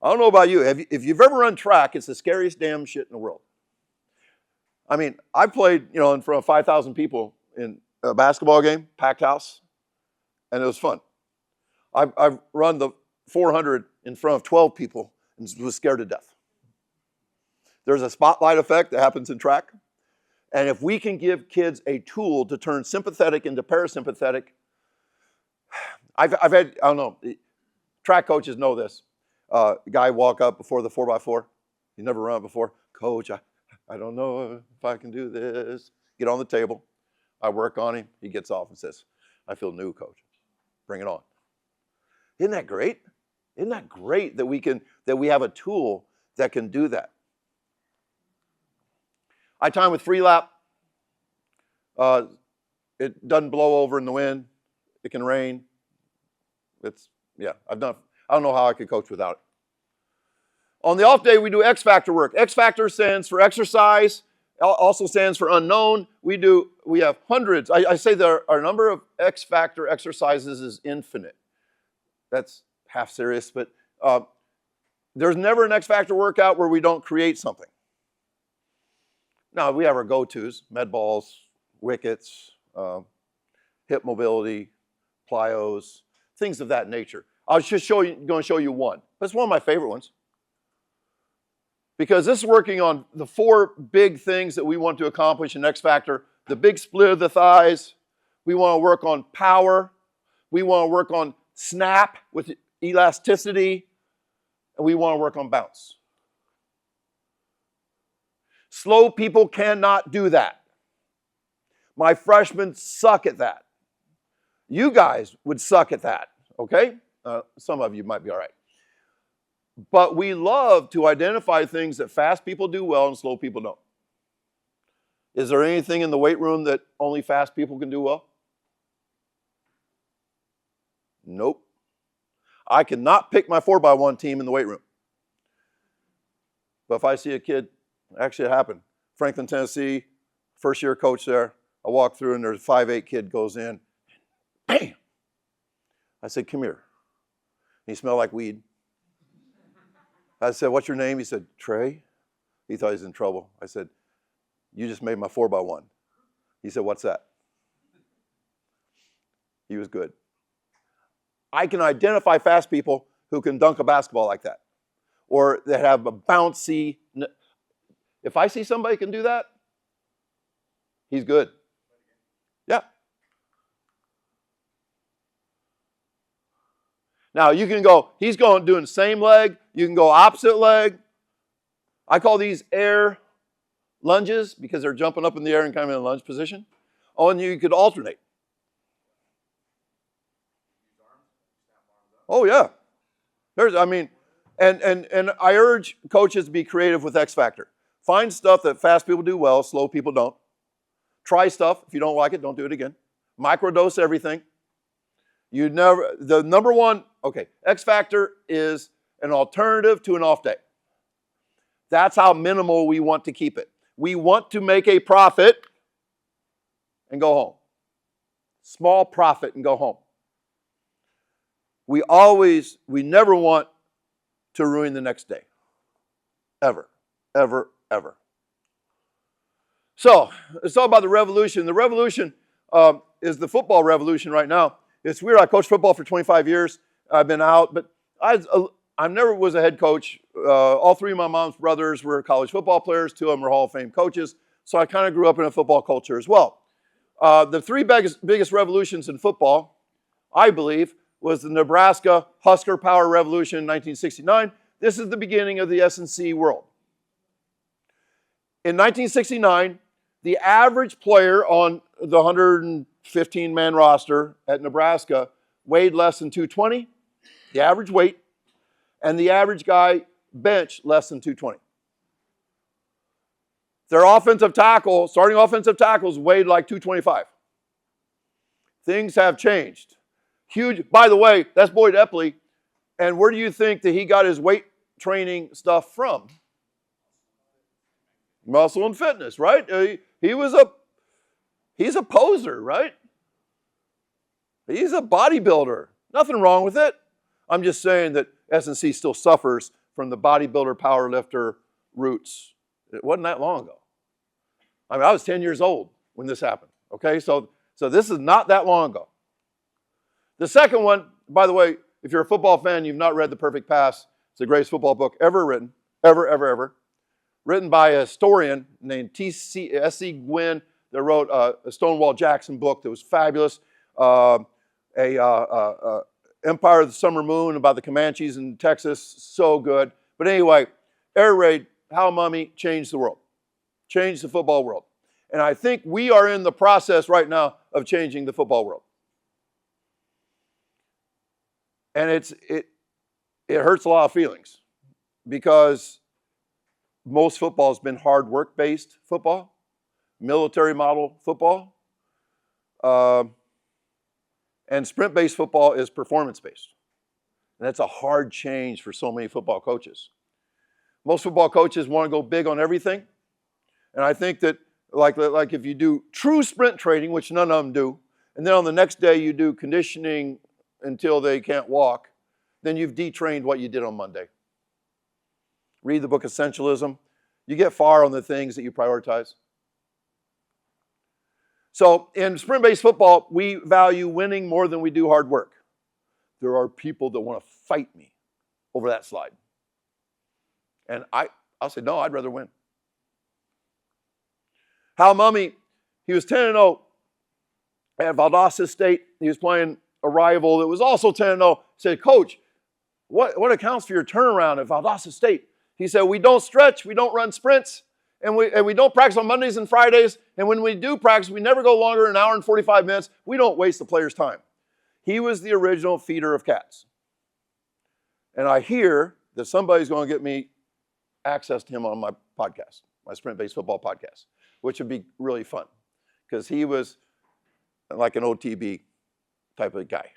I don't know about you. If you've ever run track, it's the scariest damn shit in the world. I mean, I played, in front of 5,000 people in a basketball game, packed house, and it was fun. I've run the 400 in front of 12 people and was scared to death. There's a spotlight effect that happens in track. And if we can give kids a tool to turn sympathetic into parasympathetic, I've had, I don't know, track coaches know this. Guy walk up before the 4x4. He never run it before. Coach, I don't know if I can do this. Get on the table. I work on him. He gets off and says, I feel new, coach. Bring it on. Isn't that great? Isn't that great that we have a tool that can do that? I time with free lap. It doesn't blow over in the wind. It can rain. I don't know how I could coach without it. On the off day, we do X factor work. X factor stands for exercise, also stands for unknown. We have hundreds. I say our number of X factor exercises is infinite. That's half serious, but there's never an X factor workout where we don't create something. Now, we have our go-tos, med balls, wickets, hip mobility, plyos, things of that nature. I was just going to show you one. That's one of my favorite ones. Because this is working on the 4 big things that we want to accomplish in X Factor. The big split of the thighs. We want to work on power. We want to work on snap with elasticity. And we want to work on bounce. Slow people cannot do that. My freshmen suck at that. You guys would suck at that, okay? Some of you might be all right. But we love to identify things that fast people do well and slow people don't. Is there anything in the weight room that only fast people can do well? Nope. I cannot pick my 4x1 team in the weight room. But if I see a kid, actually it happened. Franklin, Tennessee, first year coach there. I walk through and there's a 5'8" kid goes in. Bam! I said, come here. He smelled like weed. I said, what's your name? He said, Trey. He thought he was in trouble. I said, you just made my 4x1. He said, what's that? He was good. I can identify fast people who can dunk a basketball like that. Or that have a bouncy. If I see somebody can do that, he's good. Yeah. Now you can go, he's going doing same leg, you can go opposite leg. I call these air lunges because they're jumping up in the air and kind of in a lunge position. Oh, and you could alternate. Oh yeah. And I urge coaches to be creative with X Factor. Find stuff that fast people do well, slow people don't. Try stuff. If you don't like it, don't do it again. Microdose everything. The number one, X Factor is an alternative to an off day. That's how minimal we want to keep it. We want to make a profit and go home. Small profit and go home. We never want to ruin the next day. Ever, ever, ever. So, let's talk about the revolution. The revolution is the football revolution right now. It's weird. I coached football for 25 years. I've been out, but I never was a head coach. All 3 of my mom's brothers were college football players. 2 of them were Hall of Fame coaches. So I kind of grew up in a football culture as well. The 3 biggest revolutions in football, I believe, was the Nebraska Husker Power Revolution in 1969. This is the beginning of the S&C world. In 1969, the average player on the 115-man roster at Nebraska weighed less than 220, the average weight, and the average guy benched less than 220. Their starting offensive tackles weighed like 225. Things have changed. Huge, by the way, that's Boyd Epley. And where do you think that he got his weight training stuff from? Muscle and fitness, right? He's a poser, right? He's a bodybuilder. Nothing wrong with it. I'm just saying that S&C still suffers from the bodybuilder, powerlifter roots. It wasn't that long ago. I mean, I was 10 years old when this happened. Okay, so this is not that long ago. The second one, by the way, if you're a football fan, you've not read The Perfect Pass. It's the greatest football book ever written, ever. Written by a historian named S.C. Gwynn that wrote a Stonewall Jackson book that was fabulous. Empire of the Summer Moon about the Comanches in Texas, so good. But anyway, Air Raid, How Mummy changed the world, changed the football world. And I think we are in the process right now of changing the football world. And it hurts a lot of feelings because most football has been hard work-based football, military model football, and sprint-based football is performance-based. And that's a hard change for so many football coaches. Most football coaches want to go big on everything. And I think that like if you do true sprint training, which none of them do, and then on the next day you do conditioning until they can't walk, then you've detrained what you did on Monday. Read the book Essentialism. You get far on the things that you prioritize. So in sprint-based football, we value winning more than we do hard work. There are people that want to fight me. over that slide. And I'll say, no, I'd rather win. Hal Mummy, he was 10-0 at Valdosta State. He was playing a rival that was also 10-0. He said, Coach, what accounts for your turnaround at Valdosta State? He said, we don't stretch, we don't run sprints, and we don't practice on Mondays and Fridays, and when we do practice, we never go longer than an hour and 45 minutes. We don't waste the players' time. He was the original feeder of cats. And I hear that somebody's going to get me access to him on my podcast, my sprint-based football podcast, which would be really fun because he was like an OTB type of guy.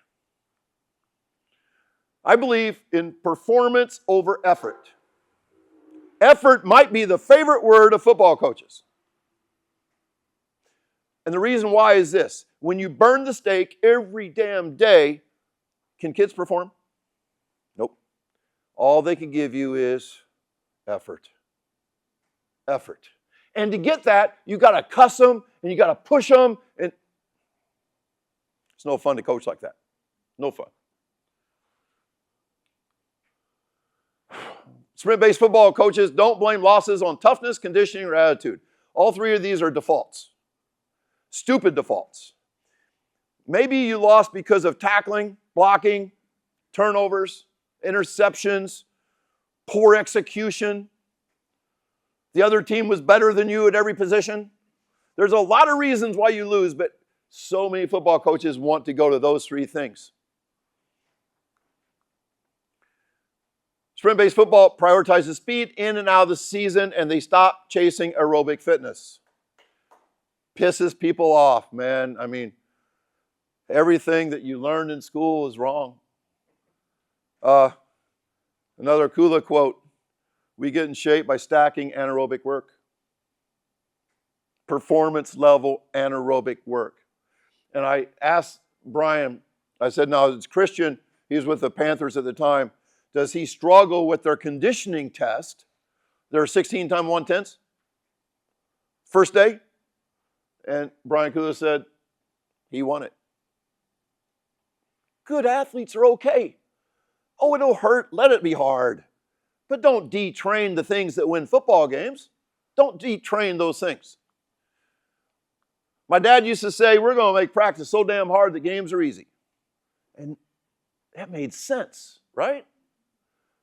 I believe in performance over effort. Effort might be the favorite word of football coaches. And the reason why is this. When you burn the steak every damn day, can kids perform? Nope. All they can give you is effort. Effort. And to get that, you got to cuss them and you got to push them. And it's no fun to coach like that. No fun. Sprint-based football coaches don't blame losses on toughness, conditioning, or attitude. All three of these are defaults. Stupid defaults. Maybe you lost because of tackling, blocking, turnovers, interceptions, poor execution. The other team was better than you at every position. There's a lot of reasons why you lose, but so many football coaches want to go to those three things. Sprint-based football prioritizes speed in and out of the season, and they stop chasing aerobic fitness. Pisses people off, man. I mean, everything that you learned in school is wrong. Another Kula quote, we get in shape by stacking anaerobic work. Performance level anaerobic work. And I asked Brian, I said, now it's Christian, he was with the Panthers at the time, does he struggle with their conditioning test, their 16 time 110s? First day? And Brian Kula said, he won it. Good athletes are okay. Oh, it'll hurt, let it be hard. But don't detrain the things that win football games. Don't detrain those things. My dad used to say, we're going to make practice so damn hard that games are easy. And that made sense, right?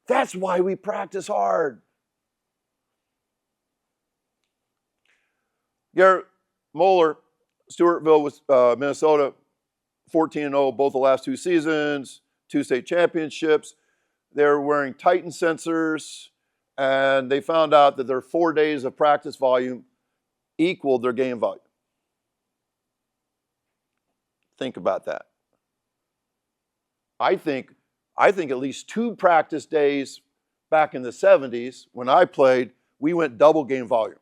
That's why we practice hard. Garrett Moeller, Stewartville, Minnesota, 14-0 both the last two seasons, 2 state championships. They're wearing Titan sensors, and they found out that their 4 days of practice volume equaled their game volume. Think about that. I think at least 2 practice days back in the 70s when I played, we went double game volume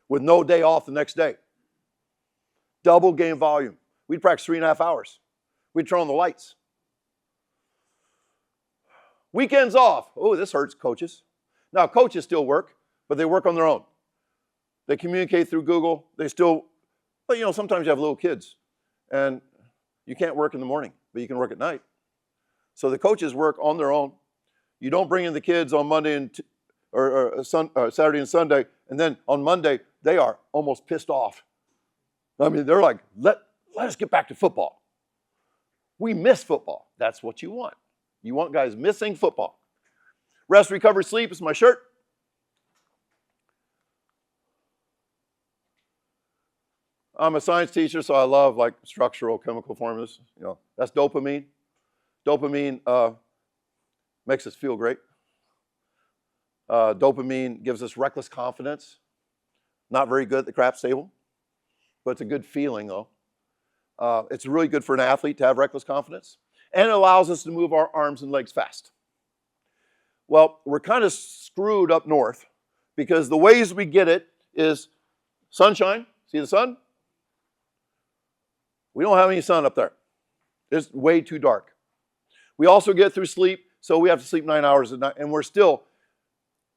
with no day off the next day. Double game volume. We'd practice 3.5 hours. We'd turn on the lights. Weekends off. Oh, this hurts coaches. Now, coaches still work, but they work on their own. They communicate through Google. They still, but sometimes you have little kids and you can't work in the morning, but you can work at night. So the coaches work on their own. You don't bring in the kids on Monday or Saturday and Sunday, and then on Monday, they are almost pissed off. I mean, they're like, let us get back to football. We miss football. That's what you want. You want guys missing football. Rest, recovery, sleep is my shirt. I'm a science teacher, so I love like structural chemical formulas. That's dopamine. Dopamine makes us feel great. Dopamine gives us reckless confidence. Not very good at the craps table, but it's a good feeling though. It's really good for an athlete to have reckless confidence, and it allows us to move our arms and legs fast. Well, we're kind of screwed up north because the ways we get it is sunshine. See the sun? We don't have any sun up there. It's way too dark. We also get through sleep, so we have to sleep 9 hours a night, and we're still,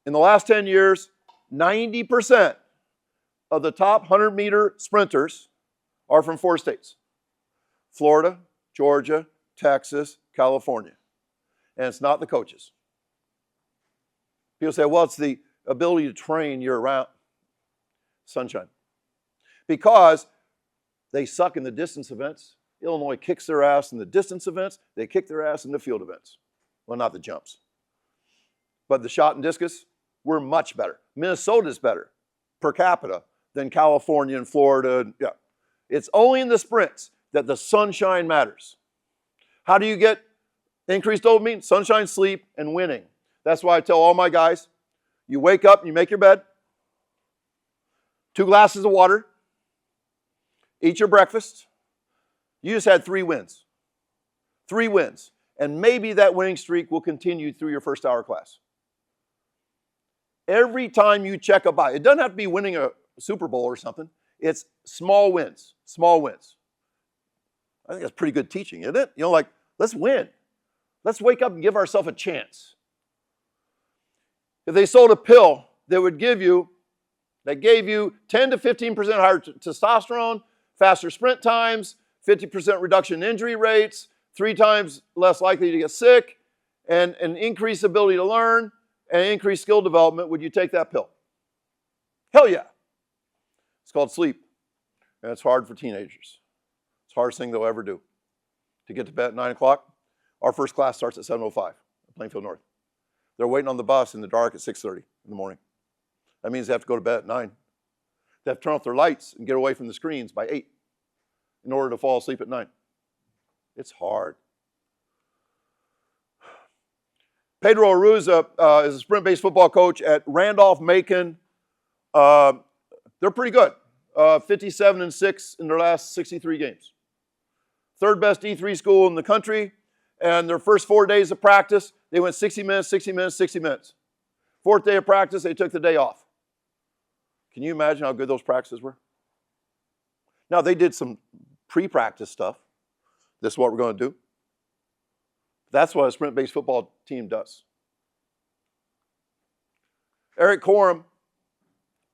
in the last 10 years, 90% of the top 100-meter sprinters are from 4 states: Florida, Georgia, Texas, California. and it's not the coaches. People say, well, it's the ability to train year-round. Sunshine. Because they suck in the distance events. Illinois kicks their ass in the distance events. They kick their ass in the field events. Well, not the jumps. But the shot and discus, we're much better. Minnesota's better per capita than California and Florida. Yeah. It's only in the sprints that the sunshine matters. How do you get increased dopamine? Sunshine, sleep, and winning. That's why I tell all my guys, you wake up and you make your bed, 2 glasses of water, eat your breakfast. You just had 3 wins. 3 wins. And maybe that winning streak will continue through your first hour class. Every time you check a box, it doesn't have to be winning a Super Bowl or something. It's small wins, small wins. I think that's pretty good teaching, isn't it? You know, like, let's win. Let's wake up and give ourselves a chance. If they sold a pill that gave you 10 to 15% higher testosterone, faster sprint times, 50% reduction in injury rates, 3 times less likely to get sick, and an increased ability to learn, and increased skill development, would you take that pill? Hell yeah. It's called sleep, and it's hard for teenagers. It's the hardest thing they'll ever do. To get to bed at 9 o'clock, our first class starts at 7:05 at Plainfield North. They're waiting on the bus in the dark at 6:30 in the morning. That means they have to go to bed at 9. They have to turn off their lights and get away from the screens by 8 in order to fall asleep at 9. It's hard. Pedro Aruza is a sprint-based football coach at Randolph-Macon. They're pretty good. 57-6 in their last 63 games. 3rd best D3 school in the country. And their first 4 days of practice, they went 60 minutes, 60 minutes, 60 minutes. 4th day of practice, they took the day off. Can you imagine how good those practices were? Now, they did some pre-practice stuff. This is what we're going to do. That's what a sprint-based football team does. Eric Corum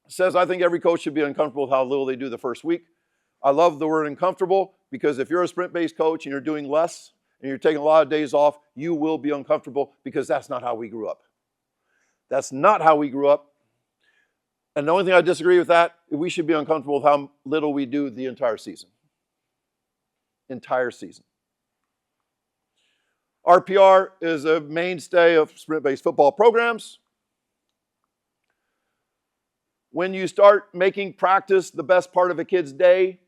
says, I think every coach should be uncomfortable with how little they do the first week. I love the word uncomfortable because if you're a sprint-based coach and you're doing less and you're taking a lot of days off, you will be uncomfortable because that's not how we grew up. That's not how we grew up. And the only thing I disagree with that, we should be uncomfortable with how little we do the entire season. Entire season. RPR is a mainstay of sprint-based football programs. When you start making practice the best part of a kid's day,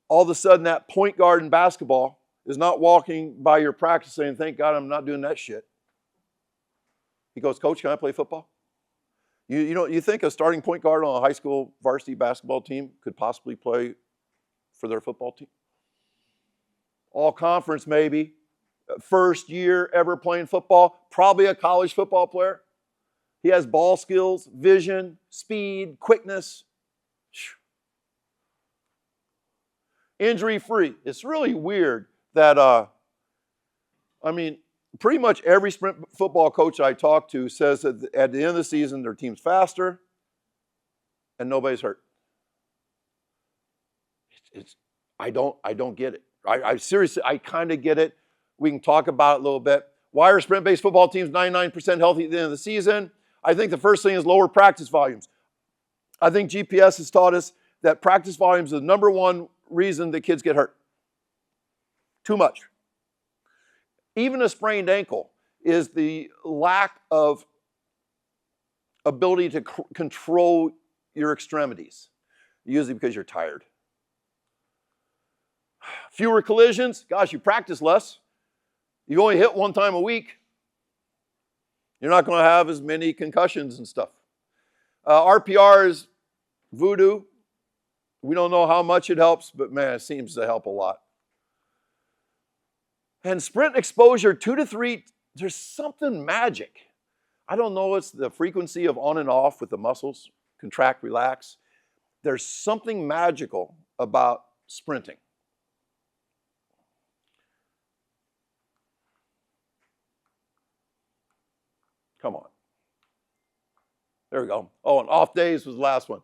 all of a sudden that point guard in basketball is not walking by your practice saying, thank God I'm not doing that shit. He goes, Coach, can I play football? You think a starting point guard on a high school varsity basketball team could possibly play for their football team? All conference maybe. First year ever playing football, probably a college football player. He has ball skills, vision, speed, quickness. Injury-free. It's really weird that, pretty much every sprint football coach I talk to says that at the end of the season, their team's faster and nobody's hurt. I don't get it. I seriously, I kind of get it. We can talk about it a little bit. Why are sprint-based football teams 99% healthy at the end of the season? I think the first thing is lower practice volumes. I think GPS has taught us that practice volumes are the number one reason that kids get hurt. Too much. Even a sprained ankle is the lack of ability to control your extremities, usually because you're tired. Fewer collisions. Gosh, you practice less. You only hit 1 time a week. You're not going to have as many concussions and stuff. RPR is voodoo. We don't know how much it helps, but man, it seems to help a lot. And sprint exposure 2 to 3, there's something magic. I don't know, it's the frequency of on and off with the muscles, contract, relax. There's something magical about sprinting. Come on. There we go. Oh, and off days was the last one.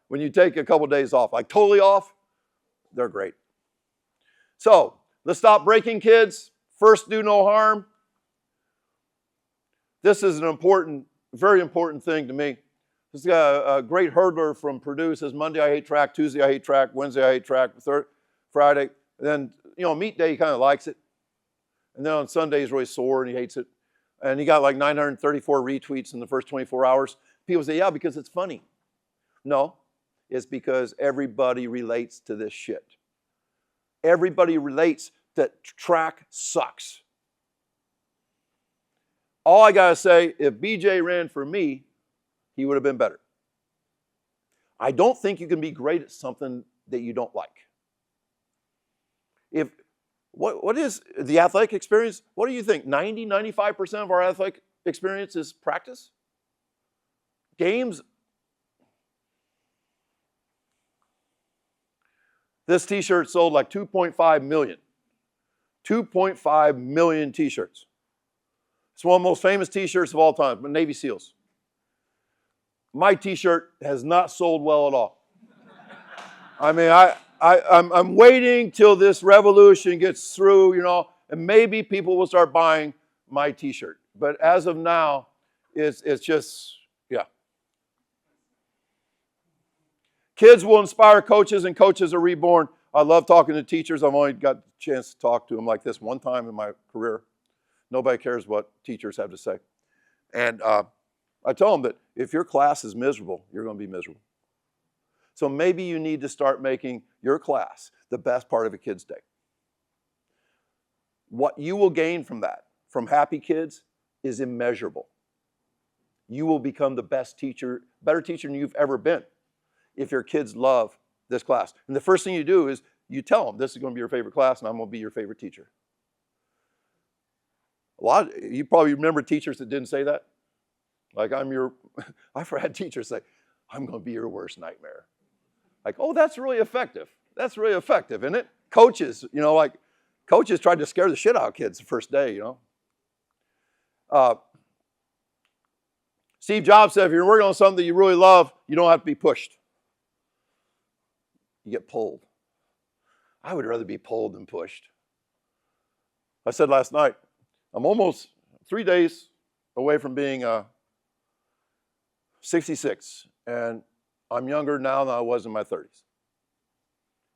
When you take a couple days off, like totally off, they're great. So, let's stop breaking kids. First, do no harm. This is an important, very important thing to me. This guy, a great hurdler from Purdue, says Monday I hate track, Tuesday I hate track, Wednesday I hate track, Friday. And then, meet day he kind of likes it. And then on Sunday he's really sore and he hates it. And he got like 934 retweets in the first 24 hours. People say, yeah, because it's funny. No, it's because everybody relates to this shit. Everybody relates that track sucks. All I gotta say, if BJ ran for me, he would have been better. I don't think you can be great at something that you don't like. What is the athletic experience? What do you think? 95% of our athletic experience is practice? Games? This t-shirt sold like 2.5 million. 2.5 million t-shirts. It's one of the most famous t-shirts of all time, Navy SEALs. My t-shirt has not sold well at all. I mean, I'm waiting till this revolution gets through, and maybe people will start buying my t-shirt. But as of now, it's just, yeah. Kids will inspire coaches, and coaches are reborn. I love talking to teachers. I've only got a chance to talk to them like this one time in my career. Nobody cares what teachers have to say. And I tell them that if your class is miserable, you're going to be miserable. So maybe you need to start making your class the best part of a kid's day. What you will gain from that, from happy kids, is immeasurable. You will become the best teacher, better teacher than you've ever been, if your kids love this class. And the first thing you do is you tell them, this is going to be your favorite class and I'm going to be your favorite teacher. You probably remember teachers that didn't say that. Like I've had teachers say, I'm going to be your worst nightmare. Like, oh, that's really effective. That's really effective, isn't it? Coaches, coaches tried to scare the shit out of kids the first day, Steve Jobs said, if you're working on something that you really love, you don't have to be pushed. You get pulled. I would rather be pulled than pushed. I said last night, I'm almost 3 days away from being 66, and I'm younger now than I was in my 30s.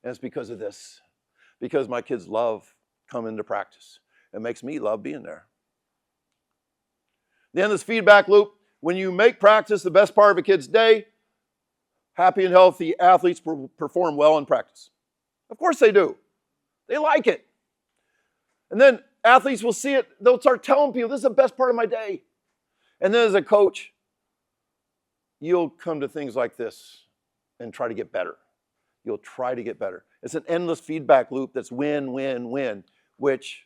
And it's because of this, because my kids love coming to practice. It makes me love being there. The end of this feedback loop, when you make practice the best part of a kid's day, happy and healthy athletes perform well in practice. Of course they do. They like it. And then athletes will see it. They'll start telling people, this is the best part of my day. And then as a coach, you'll come to things like this and try to get better. You'll try to get better. It's an endless feedback loop that's win, win, win, which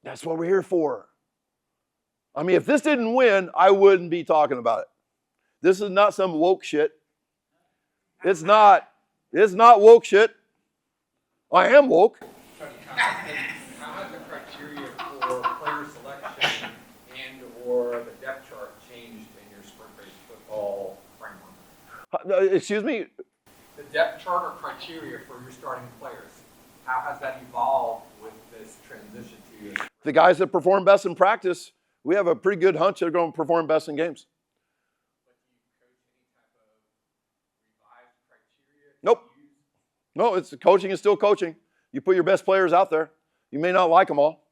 that's what we're here for. I mean, if this didn't win, I wouldn't be talking about it. This is not some woke shit. It's not woke shit. I am woke. How has the criteria for player selection and or the depth chart changed in your sprint-based football framework? Excuse me? The depth chart or criteria for your starting players, how has that evolved with this transition to you? The guys that perform best in practice, we have a pretty good hunch they're going to perform best in games. But do you coach any type of revised criteria? Nope. No, coaching is still coaching. You put your best players out there. You may not like them all,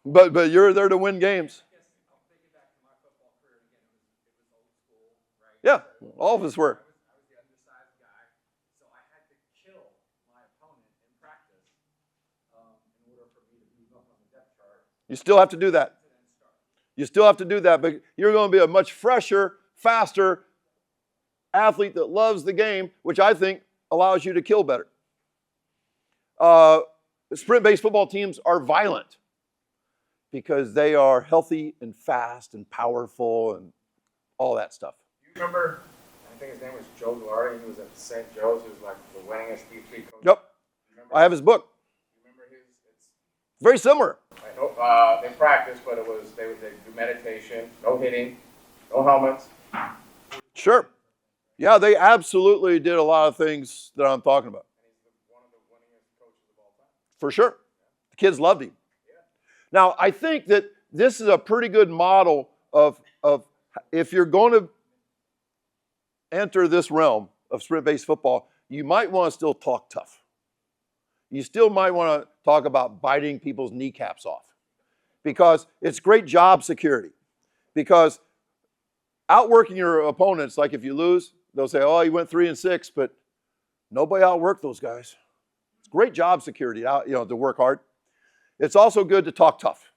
but you're there to win games. I guess I'll take it back to my football career again. It was old school, right? Yeah, all of us were. I was the undersized guy, so I had to kill my opponent in practice in order for me to move up on the depth chart. You still have to do that. You still have to do that, but you're going to be a much fresher, faster athlete that loves the game, which I think allows you to kill better. Sprint-based football teams are violent because they are healthy and fast and powerful and all that stuff. You remember, I think his name was Joe Gilardi, he was at St. Joe's, he was like the winningest D3 coach. Yep, I have his book. You remember it's Very similar. in practice, but they would do meditation, no hitting, no helmets. Sure. Yeah, they absolutely did a lot of things that I'm talking about. And he's one of the winningest coaches of all time. For sure. The kids loved him. Now, I think that this is a pretty good model of if you're going to enter this realm of sprint-based football, you might want to still talk tough. You still might want to talk about biting people's kneecaps off because it's great job security. Because outworking your opponents, like if you lose, they'll say, oh, you went 3-6, but nobody outworked those guys. It's great job security, to work hard. It's also good to talk tough.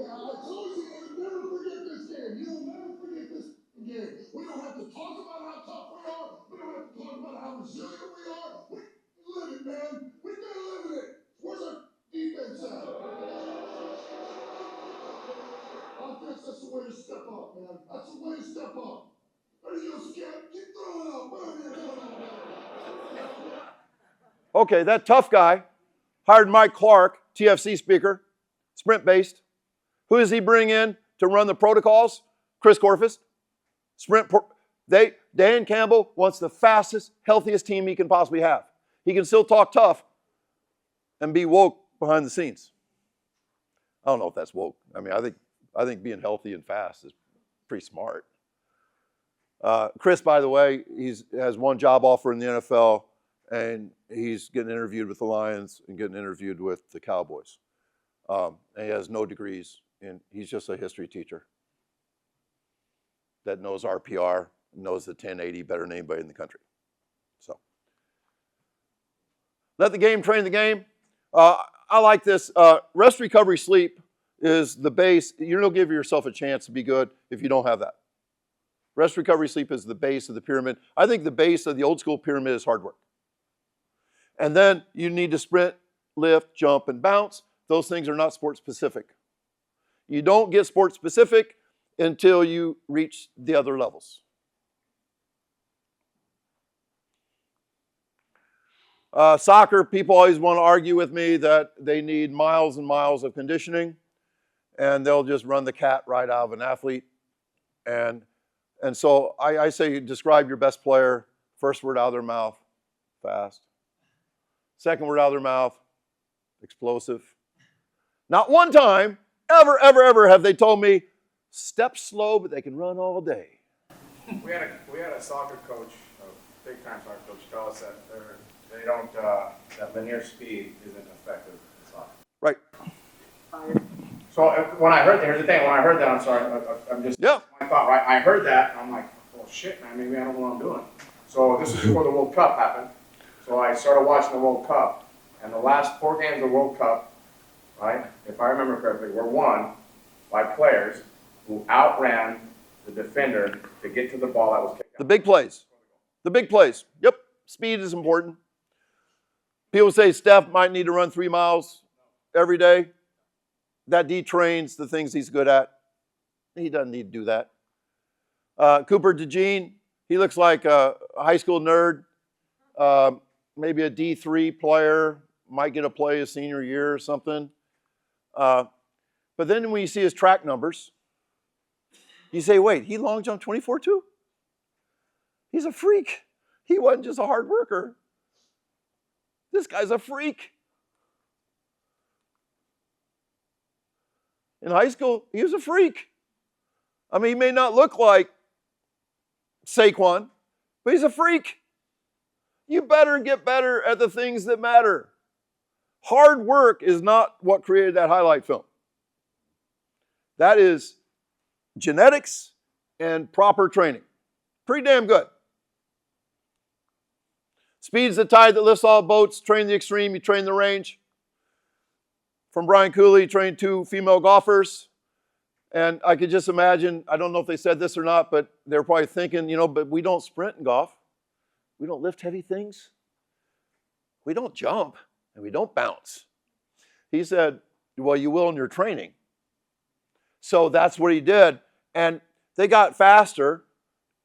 I told you you'll never forget this game. You'll never forget this game. We don't have to talk about how tough we are. We don't have to talk about how resilient we are. We live it, man. We've been living it. Where's our defense at? Offense, that's the way to step up, man. That's the way to step up. Are you scared? Keep throwing up. Whatever you're doing over there. Okay, that tough guy hired Mike Clark, TFC speaker, sprint-based. Who does he bring in to run the protocols? Chris Corfus. Dan Campbell wants the fastest, healthiest team he can possibly have. He can still talk tough and be woke behind the scenes. I don't know if that's woke. I mean, I think being healthy and fast is pretty smart. Chris, by the way, has one job offer in the NFL, and he's getting interviewed with the Lions and getting interviewed with the Cowboys. And he has no degrees, and he's just a history teacher that knows RPR, knows the 1080 better than anybody in the country. So, let the game train the game. I like this. Rest, recovery, sleep is the base. You don't give yourself a chance to be good if you don't have that. Rest, recovery, sleep is the base of the pyramid. I think the base of the old school pyramid is hard work. And then you need to sprint, lift, jump, and bounce. Those things are not sport specific. You don't get sport specific until you reach the other levels. Soccer, people always want to argue with me that they need miles and miles of conditioning, and they'll just run the cat right out of an athlete. And so I say describe your best player. First word out of their mouth, fast. Second word out of their mouth, explosive. Not one time, ever have they told me, step slow, but they can run all day. We had a soccer coach, a big time soccer coach, tell us that that linear speed isn't effective in soccer. Right. So when I heard that, here's the thing. When I heard that, I'm sorry, I'm just. Yeah. My thought, right? I heard that, and I'm like, well, shit, man. Maybe I don't know what I'm doing. So this is before the World Cup happened. So I started watching the World Cup, and the last 4 games of the World Cup, right, if I remember correctly, were won by players who outran the defender to get to the ball that was kicked out. The big plays. The big plays. Yep. Speed is important. People say Steph might need to run 3 miles every day. That detrains the things he's good at. He doesn't need to do that. Cooper DeJean, he looks like a high school nerd, maybe a D3 player, might get a play his senior year or something. But then when you see his track numbers, you say, wait, he long jumped 24 too? He's a freak. He wasn't just a hard worker. This guy's a freak. In high school, he was a freak. I mean, he may not look like Saquon, but he's a freak. You better get better at the things that matter. Hard work is not what created that highlight film. That is genetics and proper training. Pretty damn good. Speed's the tide that lifts all boats. Train the extreme, you train the range. From Brian Cooley, he trained 2 female golfers. And I could just imagine, I don't know if they said this or not, but they're probably thinking, but we don't sprint in golf. We don't lift heavy things. We don't jump, and we don't bounce. He said, well, you will in your training. So that's what he did. And they got faster,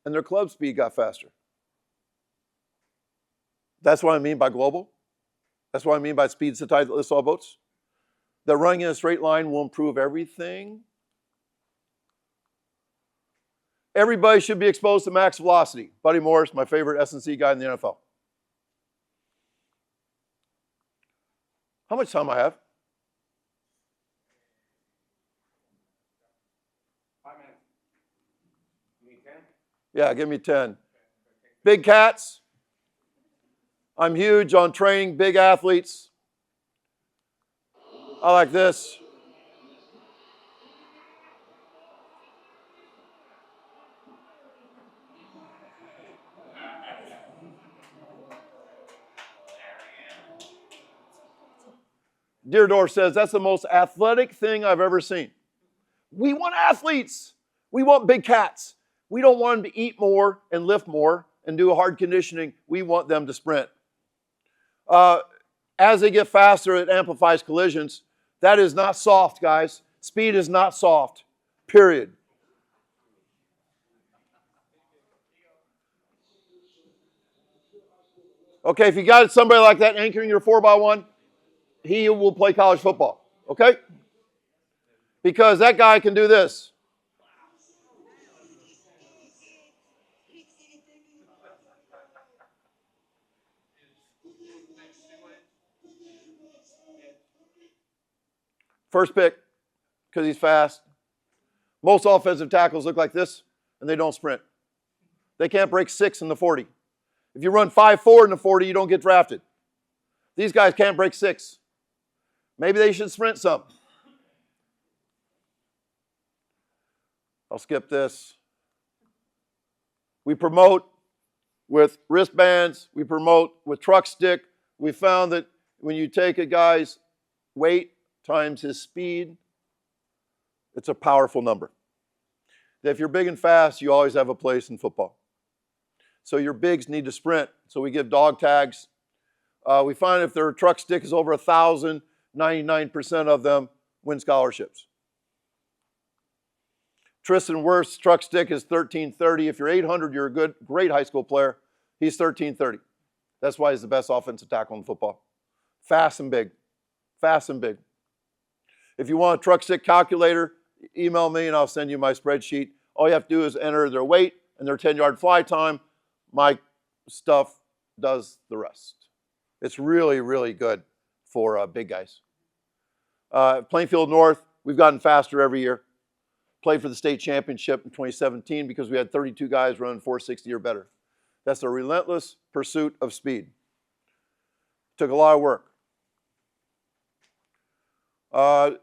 and their club speed got faster. That's what I mean by global. That's what I mean by speed's the tide that lifts all boats. That running in a straight line will improve everything. Everybody should be exposed to max velocity. Buddy Morris, my favorite S&C guy in the NFL. How much time I have? 5 minutes. You need 10? Yeah, give me 10. Big cats. I'm huge on training big athletes. I like this. Deardorff says, that's the most athletic thing I've ever seen. We want athletes. We want big cats. We don't want them to eat more and lift more and do hard conditioning. We want them to sprint. As they get faster, it amplifies collisions. That is not soft, guys. Speed is not soft, period. Okay, if you got somebody like that anchoring your 4x1, he will play college football, okay? Because that guy can do this. First pick, because he's fast. Most offensive tackles look like this, and they don't sprint. They can't break 6 in the 40. If you run 5.4 in the 40, you don't get drafted. These guys can't break 6. Maybe they should sprint some. I'll skip this. We promote with wristbands. We promote with truck stick. We found that when you take a guy's weight times his speed, it's a powerful number. If you're big and fast, you always have a place in football. So your bigs need to sprint. So we give dog tags. We find if their truck stick is over 1,000, 99% of them win scholarships. Tristan Wirth's truck stick is 1330. If you're 800, you're a great high school player. He's 1330. That's why he's the best offensive tackle in football. Fast and big. Fast and big. If you want a truck stick calculator, email me and I'll send you my spreadsheet. All you have to do is enter their weight and their 10-yard fly time. My stuff does the rest. It's really, really good for big guys. Plainfield North, we've gotten faster every year. Played for the state championship in 2017 because we had 32 guys running 460 or better. That's a relentless pursuit of speed. Took a lot of work.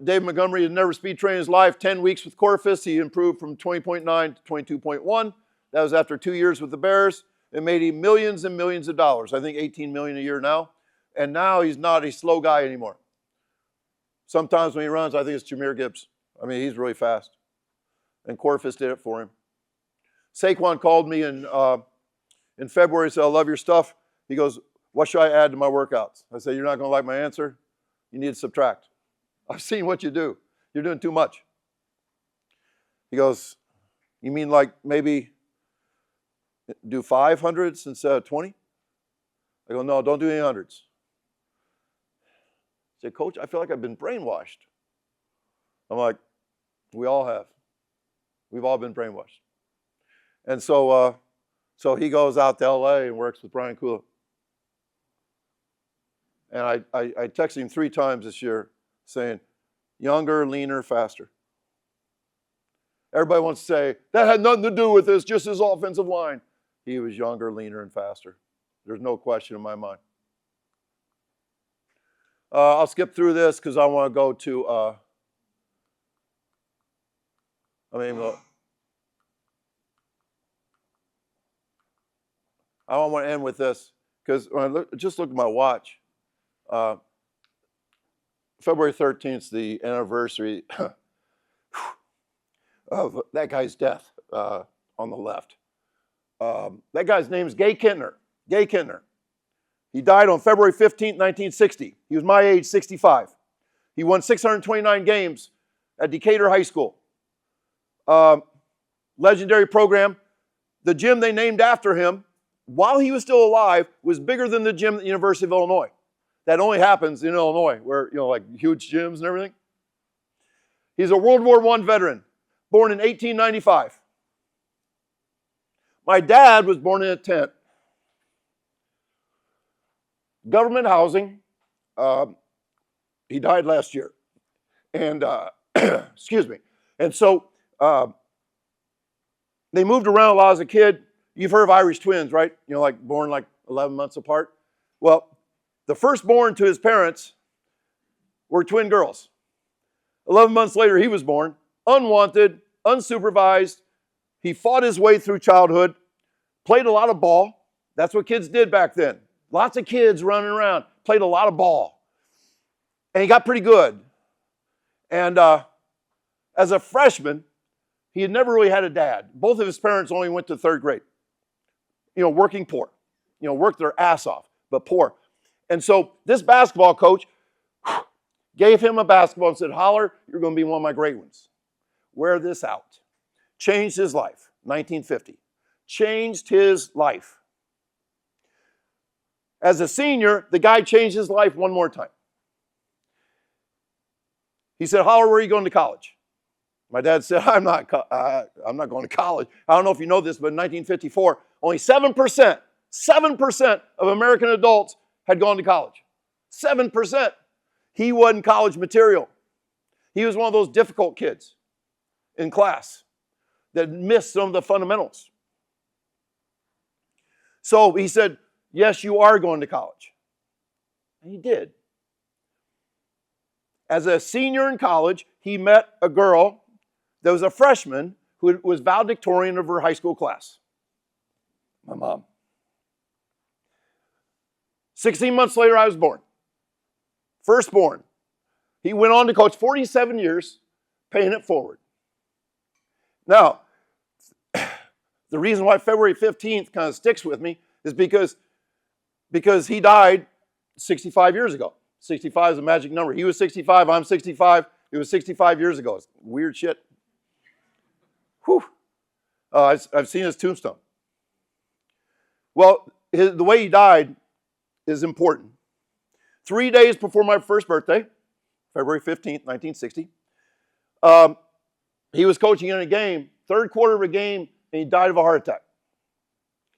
Dave Montgomery had never speed trained in his life. 10 weeks with Corfist, he improved from 20.9 to 22.1. That was after 2 years with the Bears. It made him millions and millions of dollars. I think $18 million a year now. And now he's not a slow guy anymore. Sometimes when he runs, I think it's Jameer Gibbs. I mean, he's really fast. And Corfist did it for him. Saquon called me in February and said, I love your stuff. He goes, what should I add to my workouts? I said, you're not going to like my answer. You need to subtract. I've seen what you do. You're doing too much. He goes, you mean like maybe do 500s instead of 20? I go, no, don't do any hundreds. I said, Coach, I feel like I've been brainwashed. I'm like, we all have. We've all been brainwashed. And so he goes out to LA and works with Brian Kula. And I texted him 3 times this year saying, younger, leaner, faster. Everybody wants to say, that had nothing to do with this, just his offensive line. He was younger, leaner, and faster. There's no question in my mind. I'll skip through this because I want to go to, I want to end with this because when I just look at my watch. February 13th is the anniversary of that guy's death on the left. That guy's name is Gay Kintner. Gay Kintner. He died on February 15th, 1960. He was my age, 65. He won 629 games at Decatur High School. Legendary program. The gym they named after him, while he was still alive, was bigger than the gym at the University of Illinois. That only happens in Illinois, where, like huge gyms and everything. He's a World War I veteran, born in 1895. My dad was born in a tent. Government housing. He died last year. And, excuse me. And so they moved around a lot as a kid. You've heard of Irish twins, right? You know, like born like 11 months apart. Well, the firstborn to his parents were twin girls. 11 months later, he was born, unwanted, unsupervised. He fought his way through childhood, played a lot of ball. That's what kids did back then. Lots of kids running around, played a lot of ball. And he got pretty good. And as a freshman, he had never really had a dad. Both of his parents only went to third grade. You know, working poor. You know, worked their ass off, but poor. And so this basketball coach gave him a basketball and said, Holler, you're going to be one of my great ones. Wear this out. Changed his life. 1950. Changed his life. As a senior, the guy changed his life one more time. He said, Holler, where are you going to college? My dad said, I'm not going to college. I don't know if you know this, but in 1954, only 7% of American adults had gone to college. 7%. He wasn't college material. He was one of those difficult kids in class that missed some of the fundamentals. So he said, yes, you are going to college. And he did. As a senior in college, he met a girl that was a freshman who was valedictorian of her high school class. My mom. 16 months later, I was born. Firstborn. He went on to coach 47 years, paying it forward. Now, the reason why February 15th kind of sticks with me is because he died 65 years ago. 65 is a magic number. He was 65, I'm 65. It was 65 years ago. It's weird shit. Whew. I've seen his tombstone. Well, the way he died is important. 3 days before my first birthday, February 15th, 1960, he was coaching in a game, third quarter of a game, and he died of a heart attack.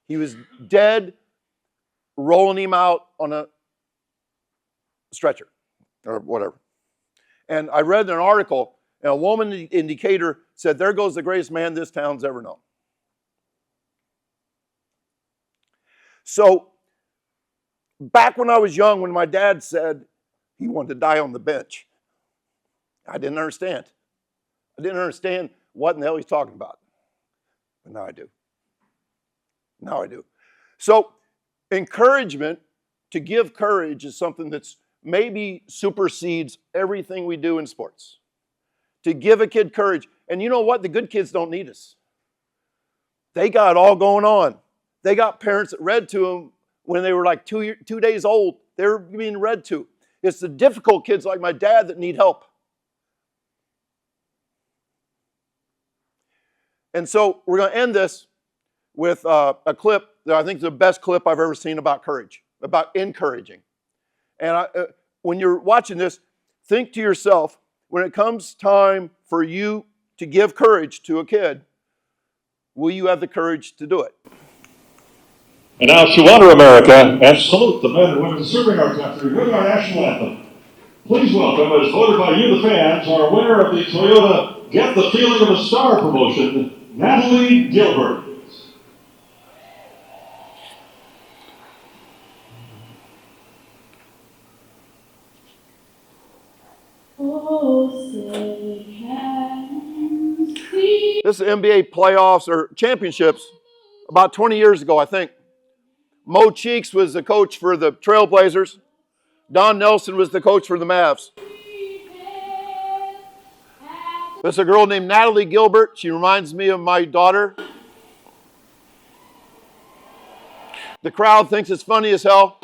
He was dead, rolling him out on a stretcher or whatever. And I read an article, and a woman in Decatur said, there goes the greatest man this town's ever known. So, back when I was young, when my dad said he wanted to die on the bench, I didn't understand. I didn't understand what in the hell he's talking about. But now I do. Now I do. So, encouragement, to give courage is something that's maybe supersedes everything we do in sports. To give a kid courage. And you know what? The good kids don't need us. They got it all going on. They got parents that read to them when they were like 2 days old. They were being read to. It's the difficult kids like my dad that need help. And so we're going to end this with a clip that I think is the best clip I've ever seen about courage, about encouraging. And when you're watching this, think to yourself, when it comes time for you to give courage to a kid, will you have the courage to do it? And now to honor America and salute the men and women serving our country with our national anthem. Please welcome, as voted by you, the fans, our winner of the Toyota Get the Feeling of a Star promotion, Natalie Gilbert. This is NBA playoffs or championships about 20 years ago, I think. Mo Cheeks was the coach for the Trailblazers. Don Nelson was the coach for the Mavs. There's a girl named Natalie Gilbert. She reminds me of my daughter. The crowd thinks it's funny as hell.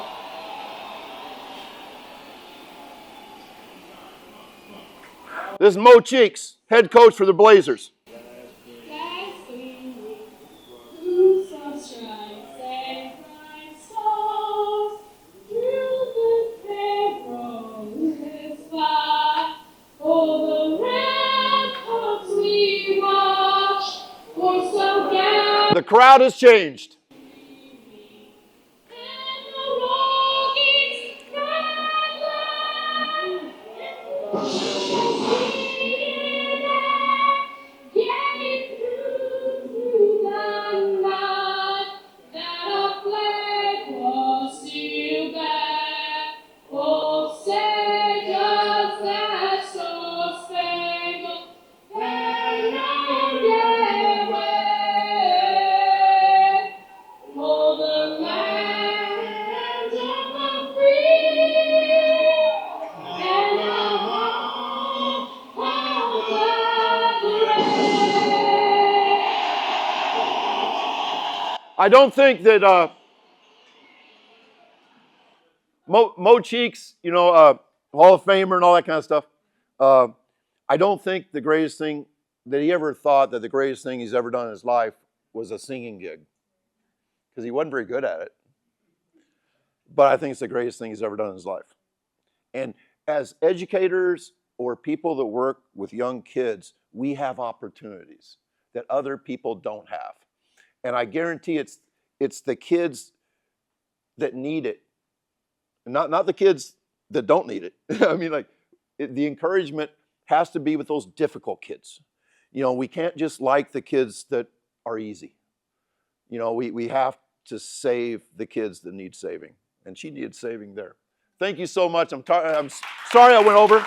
This is Mo Cheeks, head coach for the Blazers. The crowd has changed. I don't think that Mo Cheeks, Hall of Famer and all that kind of stuff. I don't think the greatest thing that he ever thought that the greatest thing he's ever done in his life was a singing gig, because he wasn't very good at it. But I think it's the greatest thing he's ever done in his life. And as educators or people that work with young kids, we have opportunities that other people don't have. And I guarantee it's the kids that need it, not the kids that don't need it. I mean, the encouragement has to be with those difficult kids. We can't just like the kids that are easy. We have to save the kids that need saving. And she needed saving there. Thank you so much. I'm sorry I went over.